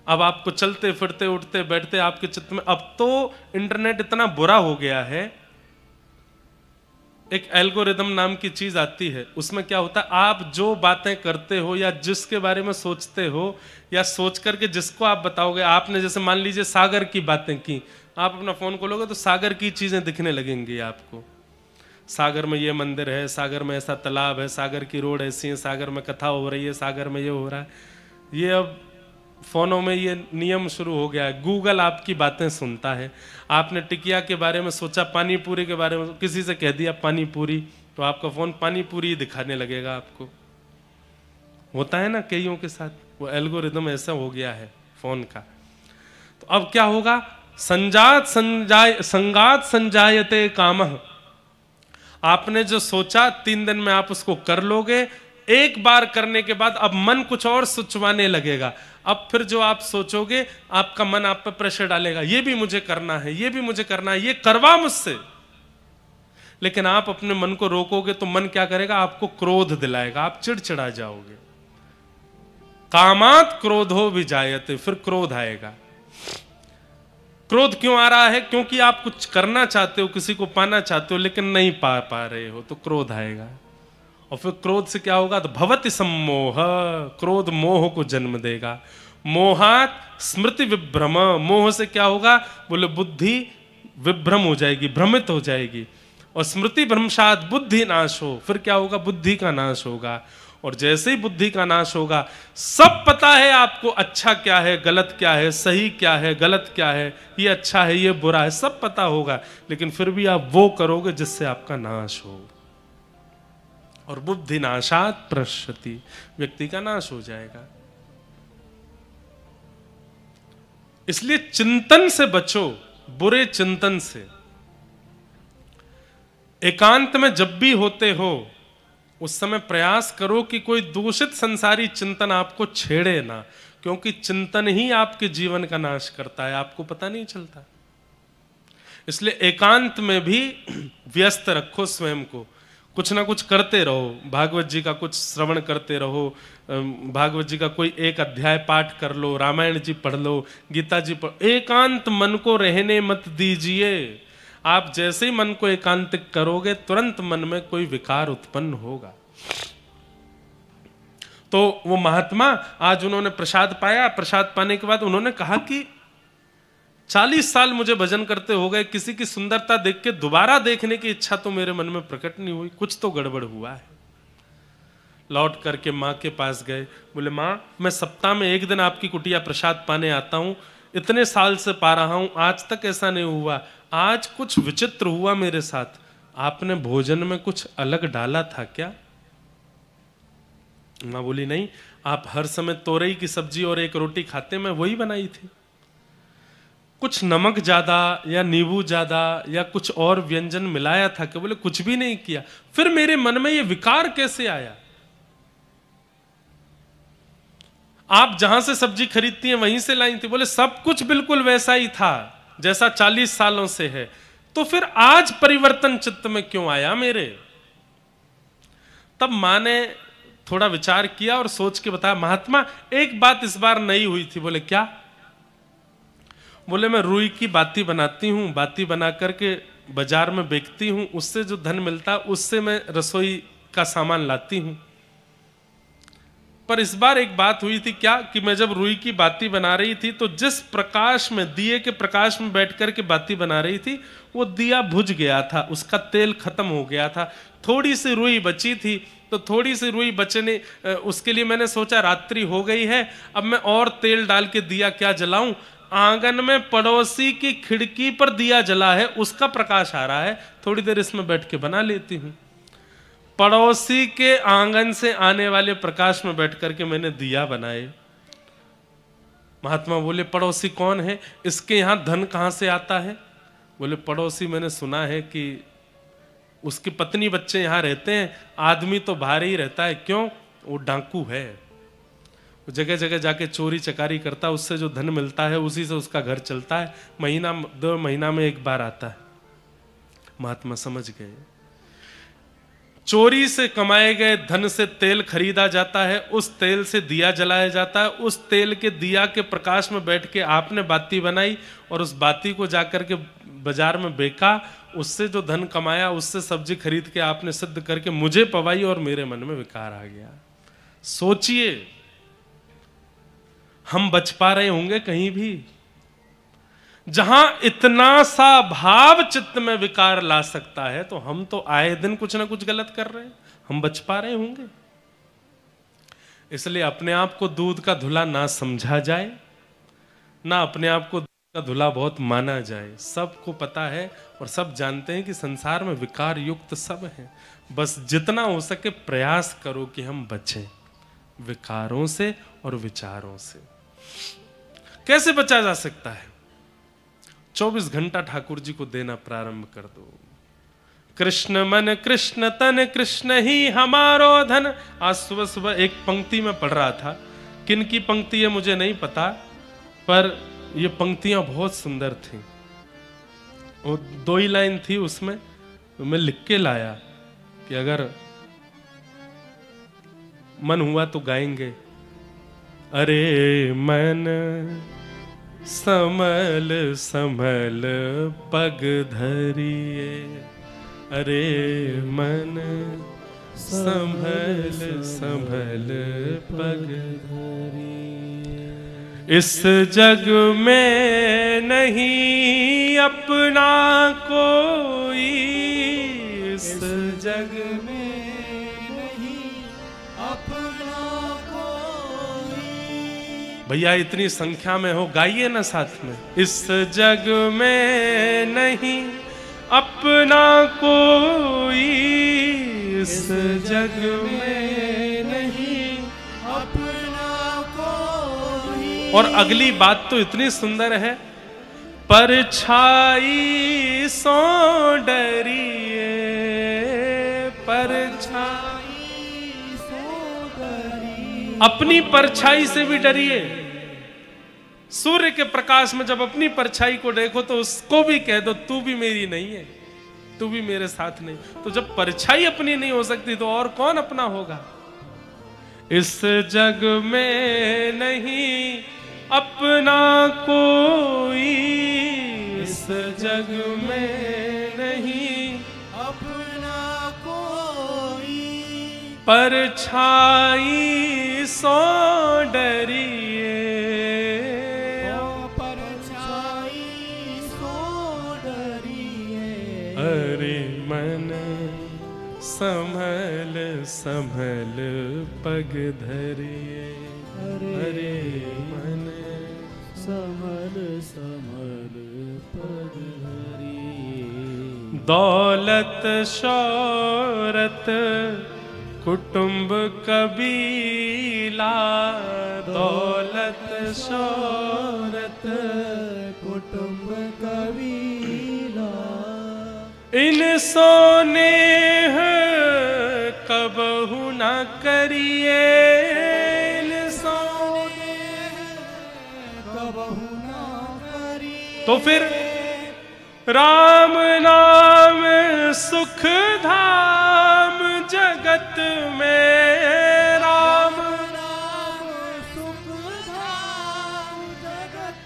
अब आपको चलते फिरते उठते बैठते आपके चित्त में, अब तो इंटरनेट इतना बुरा हो गया है, एक एल्गोरिदम नाम की चीज आती है, उसमें क्या होता है, आप जो बातें करते हो या जिसके बारे में सोचते हो या सोच करके जिसको आप बताओगे, आपने जैसे मान लीजिए सागर की बातें की, आप अपना फोन खोलोगे तो सागर की चीजें दिखने लगेंगी आपको। सागर में ये मंदिर है, सागर में ऐसा तालाब है, सागर की रोड ऐसी है, सागर में कथा हो रही है, सागर में ये हो रहा है। ये अब फोनों में ये नियम शुरू हो गया है, गूगल आपकी बातें सुनता है। आपने टिकिया के बारे में सोचा, पानी पूरी के बारे में किसी से कह दिया पानी पूरी, तो आपका फोन पानी पूरी दिखाने लगेगा आपको। होता है ना कईयों के साथ, वो एल्गोरिदम ऐसा हो गया है फोन का। तो अब क्या होगा, संगात संजायते कामः, आपने जो सोचा 3 दिन में आप उसको कर लोगे। एक बार करने के बाद अब मन कुछ और सोचवाने लगेगा, अब फिर जो आप सोचोगे आपका मन आप पर प्रेशर डालेगा, ये भी मुझे करना है, ये भी मुझे करना है, ये करवा मुझसे। लेकिन आप अपने मन को रोकोगे तो मन क्या करेगा, आपको क्रोध दिलाएगा, आप चिड़चिड़ा जाओगे। कामात क्रोधो विजायते, फिर क्रोध आएगा। क्रोध क्यों आ रहा है, क्योंकि आप कुछ करना चाहते हो, किसी को पाना चाहते हो लेकिन नहीं पा रहे हो, तो क्रोध आएगा। और फिर क्रोध से क्या होगा, तो भवति सम्मोह, क्रोध मोह को जन्म देगा। मोहात स्मृति विभ्रम, मोह से क्या होगा, बोले बुद्धि विभ्रम हो जाएगी, भ्रमित हो जाएगी। और स्मृति भ्रंशात बुद्धि नाश हो, फिर क्या होगा, बुद्धि का नाश होगा। और जैसे ही बुद्धि का नाश होगा, सब पता है आपको अच्छा क्या है, गलत क्या है, सही क्या है, गलत क्या है, ये अच्छा है, ये बुरा है, सब पता होगा, लेकिन फिर भी आप वो करोगे जिससे आपका नाश हो। और बुद्धि नाशात प्रश्यति, व्यक्ति का नाश हो जाएगा। इसलिए चिंतन से बचो, बुरे चिंतन से। एकांत में जब भी होते हो उस समय प्रयास करो कि कोई दूषित संसारी चिंतन आपको छेड़े ना, क्योंकि चिंतन ही आपके जीवन का नाश करता है, आपको पता नहीं चलता। इसलिए एकांत में भी व्यस्त रखो स्वयं को, कुछ ना कुछ करते रहो, भागवत जी का कुछ श्रवण करते रहो, भागवत जी का कोई एक अध्याय पाठ कर लो, रामायण जी पढ़ लो, गीता जी पढ़। एकांत मन को रहने मत दीजिए। आप जैसे ही मन को एकांतिक करोगे तुरंत मन में कोई विकार उत्पन्न होगा। तो वो महात्मा आज उन्होंने प्रसाद पाया, प्रसाद पाने के बाद उन्होंने कहा कि 40 साल मुझे भजन करते हो गए, किसी की सुंदरता देख के दोबारा देखने की इच्छा तो मेरे मन में प्रकट नहीं हुई, कुछ तो गड़बड़ हुआ है। लौट करके माँ के पास गए, बोले माँ मैं सप्ताह में 1 दिन आपकी कुटिया प्रसाद पाने आता हूँ, इतने साल से पा रहा हूँ, आज तक ऐसा नहीं हुआ, आज कुछ विचित्र हुआ मेरे साथ, आपने भोजन में कुछ अलग डाला था क्या? माँ बोली नहीं, आप हर समय तोरई की सब्जी और 1 रोटी खाते, मैं वही बनाई थी। कुछ नमक ज्यादा या नींबू ज्यादा या कुछ और व्यंजन मिलाया था क्या? बोले कुछ भी नहीं किया। फिर मेरे मन में ये विकार कैसे आया? आप जहां से सब्जी खरीदती हैं वहीं से लाई थी। बोले सब कुछ बिल्कुल वैसा ही था जैसा 40 सालों से है, तो फिर आज परिवर्तन चित्त में क्यों आया मेरे? तब मां ने थोड़ा विचार किया और सोच के बताया, महात्मा एक बात इस बार नई हुई थी। बोले क्या? बोले मैं रुई की बाती बनाती हूं, बाती बना करके बाजार में बेचती हूं, उससे जो धन मिलता उससे मैं रसोई का सामान लाती हूं। पर इस बार एक बात हुई थी क्या कि मैं जब रुई की बाती बना रही थी तो जिस प्रकाश में, दिए के प्रकाश में बैठ कर के बाती बना रही थी, वो दिया बुझ गया था, उसका तेल खत्म हो गया था। थोड़ी सी रुई बची थी, तो थोड़ी सी रुई बचने, उसके लिए मैंने सोचा रात्रि हो गई है, अब मैं और तेल डाल के दिया क्या जलाऊं। आंगन में पड़ोसी की खिड़की पर दिया जला है, उसका प्रकाश आ रहा है, थोड़ी देर इसमें बैठ के बना लेती हूं। पड़ोसी के आंगन से आने वाले प्रकाश में बैठ करके मैंने दिया बनाए। महात्मा बोले पड़ोसी कौन है, इसके यहां धन कहां से आता है? बोले पड़ोसी मैंने सुना है कि उसकी पत्नी बच्चे यहां रहते हैं, आदमी तो बाहर ही रहता है। क्यों? वो डाकू है, वो जगह जगह जाके चोरी चकारी करता है, उससे जो धन मिलता है उसी से उसका घर चलता है, महीना 2 महीना में एक बार आता है। महात्मा समझ गए, चोरी से कमाए गए धन से तेल खरीदा जाता है, उस तेल से दिया जलाया जाता है, उस तेल के दिया के प्रकाश में बैठ के आपने बाती बनाई और उस बाती को जाकर के बाजार में बेचा, उससे जो धन कमाया उससे सब्जी खरीद के आपने सिद्ध करके मुझे पवाई और मेरे मन में विकार आ गया। सोचिए, हम बच पा रहे होंगे कहीं भी? जहां इतना सा भाव चित्त में विकार ला सकता है, तो हम तो आए दिन कुछ ना कुछ गलत कर रहे हैं, हम बच पा रहे होंगे? इसलिए अपने आप को दूध का धुला ना समझा जाए, ना अपने आप को दूध का धुला बहुत माना जाए। सबको पता है और सब जानते हैं कि संसार में विकार युक्त सब हैं, बस जितना हो सके प्रयास करो कि हम बचें विकारों से और विचारों से। कैसे बचा जा सकता है? 24 घंटा ठाकुर जी को देना प्रारंभ कर दो। कृष्ण मन कृष्ण तन कृष्ण ही हमारो धन। आज सुबह सुबह एक पंक्ति में पढ़ रहा था, किन की पंक्ति है मुझे नहीं पता, पर ये पंक्तियां बहुत सुंदर थी। वो 2 ही लाइन थी उसमें, तो मैं लिख के लाया कि अगर मन हुआ तो गाएंगे। अरे मन समल समल पग धरिए, अरे मन संभल संभल पग धरिए। इस जग में नहीं अपना कोई, इस जग में नहीं अपना कोई। भैया इतनी संख्या में हो, गाइए ना साथ में। इस जग में नहीं अपना कोई, इस जग में नहीं अपना कोई। और अगली बात तो इतनी सुंदर है, परछाई सो डरिए, परछाई सो डरिए। अपनी परछाई से भी डरिए। सूर्य के प्रकाश में जब अपनी परछाई को देखो तो उसको भी कह दो तू भी मेरी नहीं है, तू भी मेरे साथ नहीं। तो जब परछाई अपनी नहीं हो सकती तो और कौन अपना होगा? इस जग में नहीं अपना कोई, इस जग में नहीं अपना कोई। परछाई सो डरिए, अरे मन संभल संभल पग धरिए, अरे मन संभल संभल पग धरिए। दौलत शौहरत कुटुंब कबीला, दौलत शौहरत कुटुंब कबीला। इन सोने कबहु न करिए, इन सोने कबहु न करिए। तो फिर राम नाम सुख धाम जगत में, राम नाम सुख धाम जगत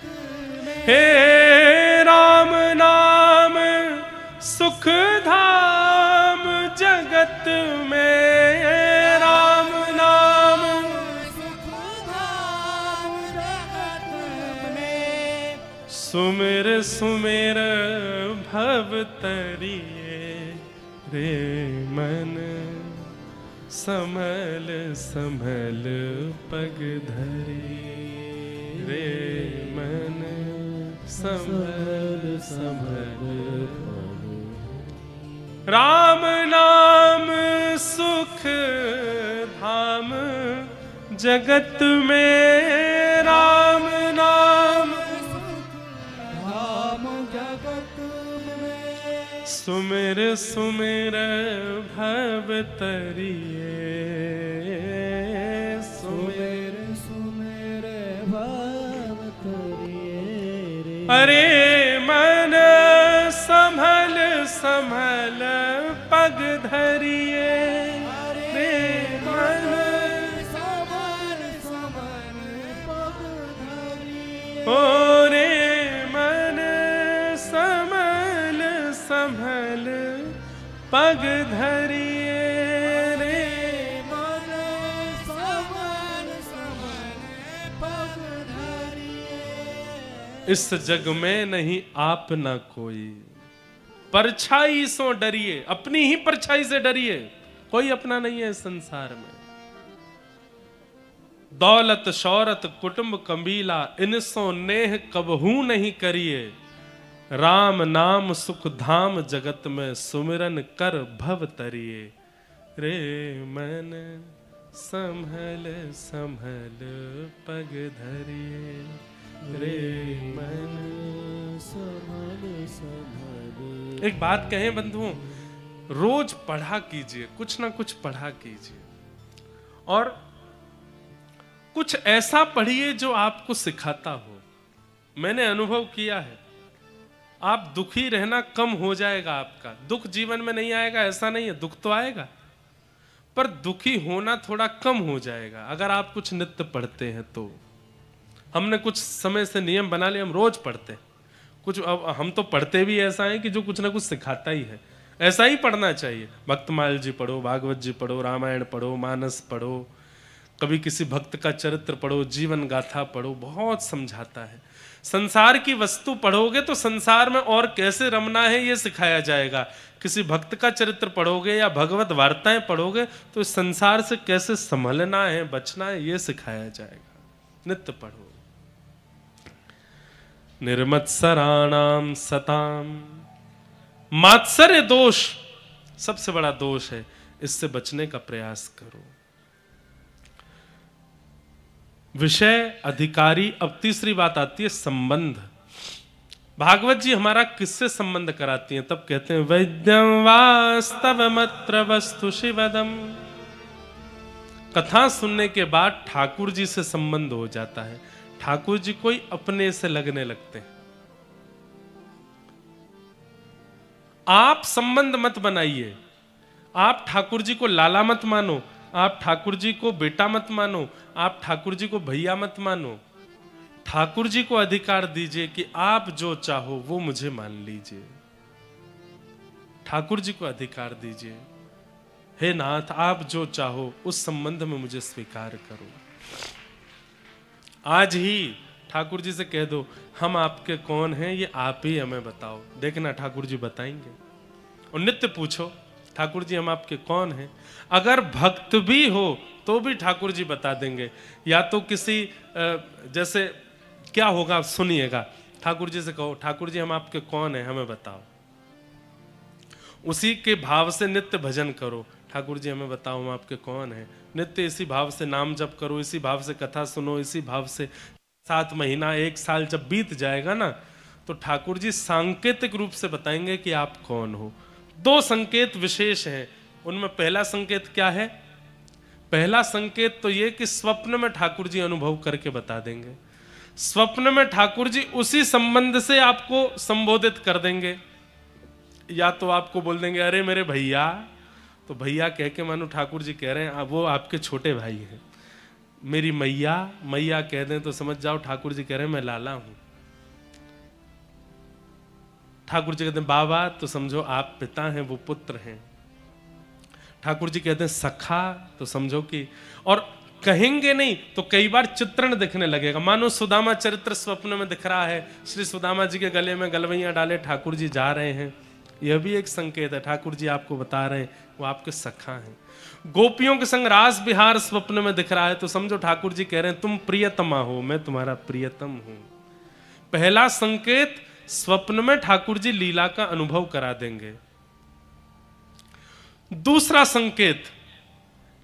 में। हे राम नाम सुख धाम जगत में, राम नाम सुमिर भव तरिए रे मन, समल समल पग धरी रे मन, समल समल राम नाम सुख धाम जगत में, राम नाम धाम जगत में, सुमिर सुमिर भव तरिए, सुमिर सुमिर भव तरिए अरे मन संभल संभल पग धरिए रे मन, समर समर पग धरिए ओ रे मन संभल संभल पग धरिए रे मन, समर समर पग धरिए। इस जग में नहीं आप ना कोई, परछाई सो डरिए, अपनी ही परछाई से डरिए, कोई अपना नहीं है इस संसार में। दौलत शौरत कुटुंब कबीला इनसो नेह कबहू नहीं करिए, राम नाम सुख धाम जगत में सुमिरन कर भव तरिए रे मन, संभल संभल पग धरिए रे मन, समर समर। एक बात कहें बंधुओं, रोज पढ़ा कीजिए, कुछ ना कुछ पढ़ा कीजिए, और कुछ ऐसा पढ़िए जो आपको सिखाता हो। मैंने अनुभव किया है, आप दुखी रहना कम हो जाएगा, आपका दुख जीवन में नहीं आएगा ऐसा नहीं है, दुख तो आएगा, पर दुखी होना थोड़ा कम हो जाएगा अगर आप कुछ नित्य पढ़ते हैं तो। हमने कुछ समय से नियम बना लिए, हम रोज पढ़ते हैं कुछ। अब हम तो पढ़ते भी ऐसा है कि जो कुछ ना कुछ सिखाता ही है, ऐसा ही पढ़ना चाहिए। भक्तमाल जी पढ़ो, भागवत जी पढ़ो, रामायण पढ़ो, मानस पढ़ो, कभी किसी भक्त का चरित्र पढ़ो, जीवन गाथा पढ़ो, बहुत समझाता है। संसार की वस्तु पढ़ोगे तो संसार में और कैसे रमना है ये सिखाया जाएगा। किसी भक्त का चरित्र पढ़ोगे या भगवत वार्ताएं पढ़ोगे तो इस संसार से कैसे संभलना है, बचना है, ये सिखाया जाएगा। नित्य पढ़ो। निर्मत्सराणाम सताम, मात्सर्य दोष सबसे बड़ा दोष है, इससे बचने का प्रयास करो। विषय अधिकारी। अब तीसरी बात आती है संबंध। भागवत जी हमारा किससे संबंध कराती हैं? तब कहते हैं वैद्यम वास्तवमत्र वस्तु शिवदम। कथा सुनने के बाद ठाकुर जी से संबंध हो जाता है, ठाकुर जी कोई अपने से लगने लगते हैं। आप संबंध मत बनाइए, आप ठाकुर जी को लाला मत मानो, आप ठाकुर जी को बेटा मत मानो, आप ठाकुर जी को भैया मत मानो। ठाकुर जी को अधिकार दीजिए कि आप जो चाहो वो मुझे मान लीजिए। ठाकुर जी को अधिकार दीजिए, हे नाथ आप जो चाहो उस संबंध में मुझे स्वीकार करो। आज ही ठाकुर जी से कह दो हम आपके कौन हैं, ये आप ही हमें बताओ। देखना ठाकुर जी बताएंगे। और नित्य पूछो ठाकुर जी हम आपके कौन हैं। अगर भक्त भी हो तो भी ठाकुर जी बता देंगे। या तो किसी जैसे क्या होगा सुनिएगा, ठाकुर जी से कहो ठाकुर जी हम आपके कौन हैं हमें बताओ। उसी के भाव से नित्य भजन करो, ठाकुर जी हमें बताओ हम आपके कौन हैं। नित्य इसी भाव से नाम जप करो, इसी भाव से कथा सुनो, इसी भाव से 7 महीना 1 साल जब बीत जाएगा ना तो ठाकुर जी सांकेतिक रूप से बताएंगे कि आप कौन हो। 2 संकेत विशेष हैं, उनमें पहला संकेत क्या है? पहला संकेत तो ये कि स्वप्न में ठाकुर जी अनुभव करके बता देंगे। स्वप्न में ठाकुर जी उसी संबंध से आपको संबोधित कर देंगे। या तो आपको बोल देंगे अरे मेरे भैया, तो भैया कह के मानो ठाकुर जी कह रहे हैं वो आपके छोटे भाई हैं। मेरी मैया, मैया कह दें तो समझ जाओ ठाकुर जी कह रहे हैं मैं लाला हूं। ठाकुर जी कहते हैं बाबा तो समझो आप पिता हैं, वो पुत्र हैं। ठाकुर जी कहते हैं सखा तो समझो कि, और कहेंगे नहीं तो कई बार चित्रण दिखने लगेगा, मानो सुदामा चरित्र स्वप्न में दिख रहा है, श्री सुदामा जी के गले में गलवैया डाले ठाकुर जी जा रहे हैं, यह भी एक संकेत है, ठाकुर जी आपको बता रहे हैं वो आपके सखा हैं। गोपियों के संग रास विहार स्वप्न में दिख रहा है तो समझो ठाकुर जी कह रहे हैं तुम प्रियतमा हो, मैं तुम्हारा प्रियतम हूं। पहला संकेत, स्वप्न में ठाकुर जी लीला का अनुभव करा देंगे। दूसरा संकेत,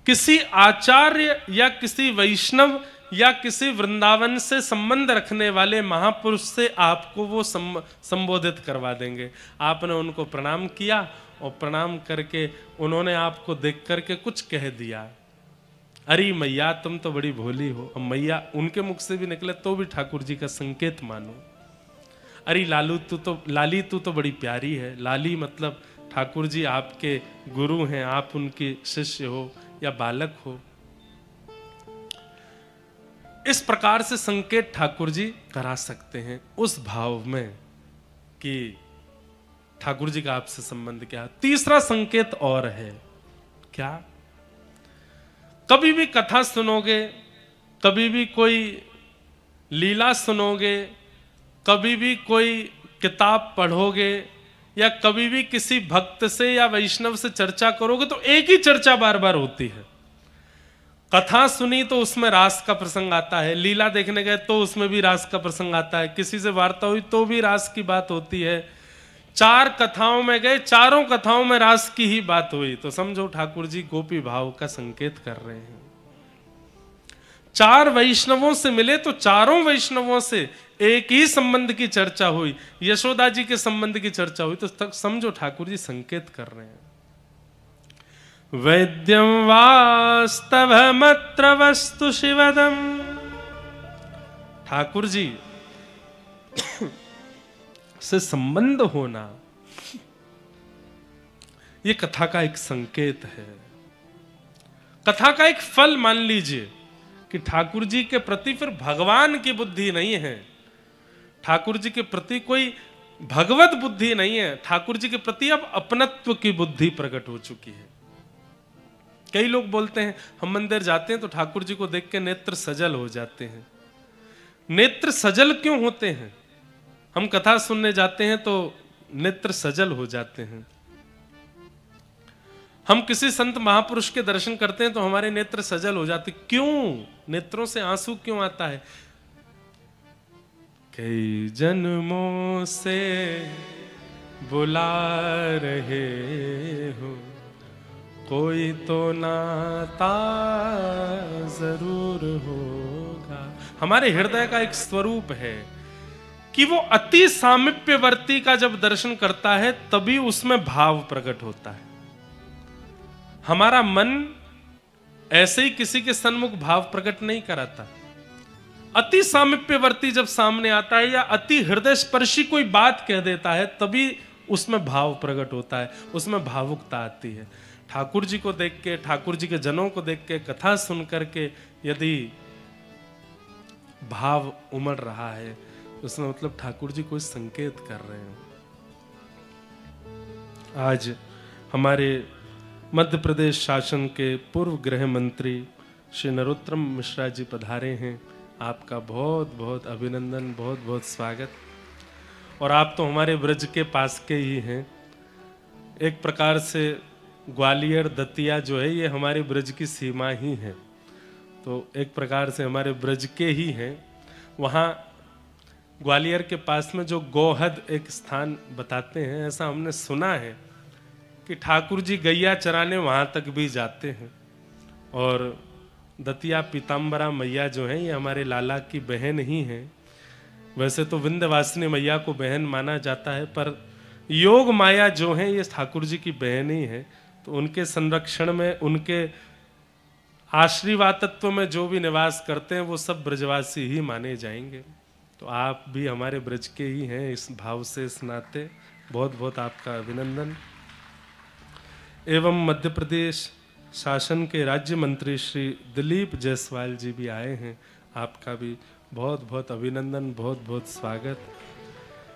किसी आचार्य या किसी वैष्णव या किसी वृंदावन से संबंध रखने वाले महापुरुष से आपको वो संबोधित करवा देंगे। आपने उनको प्रणाम किया और प्रणाम करके उन्होंने आपको देख करके कुछ कह दिया, अरे मैया तुम तो बड़ी भोली हो। अब मैया उनके मुख से भी निकले तो भी ठाकुर जी का संकेत मानो। अरे लाली तू तो बड़ी प्यारी है। लाली मतलब ठाकुर जी आपके गुरु हैं, आप उनके शिष्य हो या बालक हो। इस प्रकार से संकेत ठाकुर जी करा सकते हैं उस भाव में कि ठाकुर जी का आपसे संबंध क्या। तीसरा संकेत और है, क्या? कभी भी कथा सुनोगे, कभी भी कोई लीला सुनोगे, कभी भी कोई किताब पढ़ोगे या कभी भी किसी भक्त से या वैष्णव से चर्चा करोगे तो एक ही चर्चा बार बार होती है। कथा सुनी तो उसमें रास का प्रसंग आता है, लीला देखने गए तो उसमें भी रास का प्रसंग आता है, किसी से वार्ता हुई तो भी रास की बात होती है, 4 कथाओं में गए, चारों कथाओं में रास की ही बात हुई, तो समझो ठाकुर जी गोपी भाव का संकेत कर रहे हैं। 4 वैष्णवों से मिले तो चारों वैष्णवों से एक ही संबंध की चर्चा हुई, यशोदा जी के संबंध की चर्चा हुई, तो तक समझो ठाकुर जी संकेत कर रहे हैं। वैद्यम वास्तवमत्र वस्तु शिवदम, ठाकुर जी से संबंध होना यह कथा का एक संकेत है, कथा का एक फल मान लीजिए कि ठाकुर जी के प्रति फिर भगवान की बुद्धि नहीं है, ठाकुर जी के प्रति कोई भगवत बुद्धि नहीं है, ठाकुर जी के प्रति अब अपनत्व की बुद्धि प्रकट हो चुकी है। कई लोग बोलते हैं हम मंदिर जाते हैं तो ठाकुर जी को देख के नेत्र सजल हो जाते हैं। नेत्र सजल क्यों होते हैं? हम कथा सुनने जाते हैं तो नेत्र सजल हो जाते हैं। हम किसी संत महापुरुष के दर्शन करते हैं तो हमारे नेत्र सजल हो जाते, क्यों? नेत्रों से आंसू क्यों आता है? कई जन्मों से बुला रहे हो, कोई तो नाता जरूर होगा। हमारे हृदय का एक स्वरूप है कि वो अति सामीप्यवर्ती का जब दर्शन करता है तभी उसमें भाव प्रकट होता है। हमारा मन ऐसे ही किसी के सन्मुख भाव प्रकट नहीं कराता। अति सामीप्यवर्ती जब सामने आता है या अति हृदय स्पर्शी कोई बात कह देता है तभी उसमें भाव प्रकट होता है, उसमें भावुकता आती है। ठाकुर जी को देख के, ठाकुर जी के जनों को देख के, कथा सुन करके यदि भाव उमड़ रहा है उसमें मतलब ठाकुर जी कोई संकेत कर रहे हैं। आज हमारे मध्य प्रदेश शासन के पूर्व गृह मंत्री श्री नरोत्तम मिश्रा जी पधारे हैं। आपका बहुत बहुत अभिनंदन, बहुत बहुत स्वागत। और आप तो हमारे ब्रज के पास के ही हैं। एक प्रकार से ग्वालियर दतिया जो है ये हमारे ब्रज की सीमा ही है, तो एक प्रकार से हमारे ब्रज के ही हैं। वहाँ ग्वालियर के पास में जो गोहद एक स्थान बताते हैं, ऐसा हमने सुना है कि ठाकुर जी गैया चराने वहाँ तक भी जाते हैं। और दतिया पीताम्बरा मैया जो है ये हमारे लाला की बहन ही है। वैसे तो विंध्यवासिनी मैया को बहन माना जाता है, पर योग माया जो है ये ठाकुर जी की बहन ही है। तो उनके संरक्षण में, उनके आशीर्वादत्व में जो भी निवास करते हैं वो सब ब्रजवासी ही माने जाएंगे। तो आप भी हमारे ब्रज के ही हैं, इस भाव से, इस नाते बहुत बहुत आपका अभिनंदन। एवं मध्य प्रदेश शासन के राज्य मंत्री श्री दिलीप जायसवाल जी भी आए हैं। आपका भी बहुत बहुत अभिनंदन, बहुत बहुत स्वागत।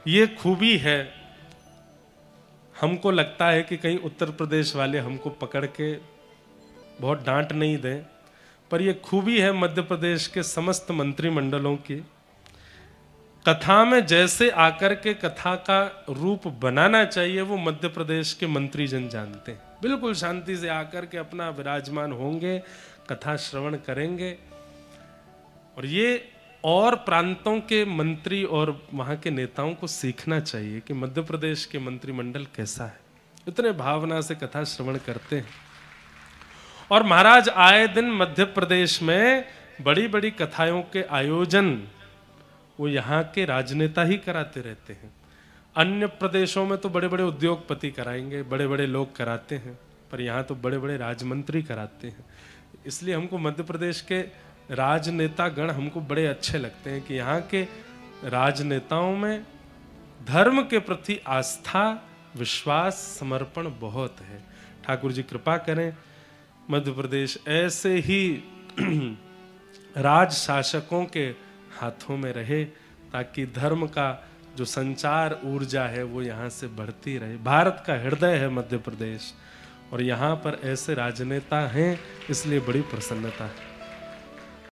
ये खूबी है, हमको लगता है कि कहीं उत्तर प्रदेश वाले हमको पकड़ के बहुत डांट नहीं दें, पर यह खूबी है मध्य प्रदेश के समस्त मंत्रिमंडलों की, कथा में जैसे आकर के कथा का रूप बनाना चाहिए वो मध्य प्रदेश के मंत्रीजन जानते हैं। बिल्कुल शांति से आकर के अपना विराजमान होंगे, कथा श्रवण करेंगे। और ये और प्रांतों के मंत्री और वहाँ के नेताओं को सीखना चाहिए कि मध्य प्रदेश के मंत्रिमंडल कैसा है, इतने भावना से कथा श्रवण करते हैं। और महाराज आए दिन मध्य प्रदेश में बड़ी बड़ी कथाओं के आयोजन वो यहाँ के राजनेता ही कराते रहते हैं। अन्य प्रदेशों में तो बड़े बड़े उद्योगपति कराएंगे, बड़े बड़े लोग कराते हैं, पर यहाँ तो बड़े बड़े राजमंत्री कराते हैं। इसलिए हमको मध्य प्रदेश के राजनेता गण हमको बड़े अच्छे लगते हैं कि यहाँ के राजनेताओं में धर्म के प्रति आस्था, विश्वास, समर्पण बहुत है। ठाकुर जी कृपा करें मध्य प्रदेश ऐसे ही राज शासकों के हाथों में रहे, ताकि धर्म का जो संचार ऊर्जा है वो यहाँ से बढ़ती रहे। भारत का हृदय है मध्य प्रदेश और यहाँ पर ऐसे राजनेता हैं, इसलिए बड़ी प्रसन्नता है।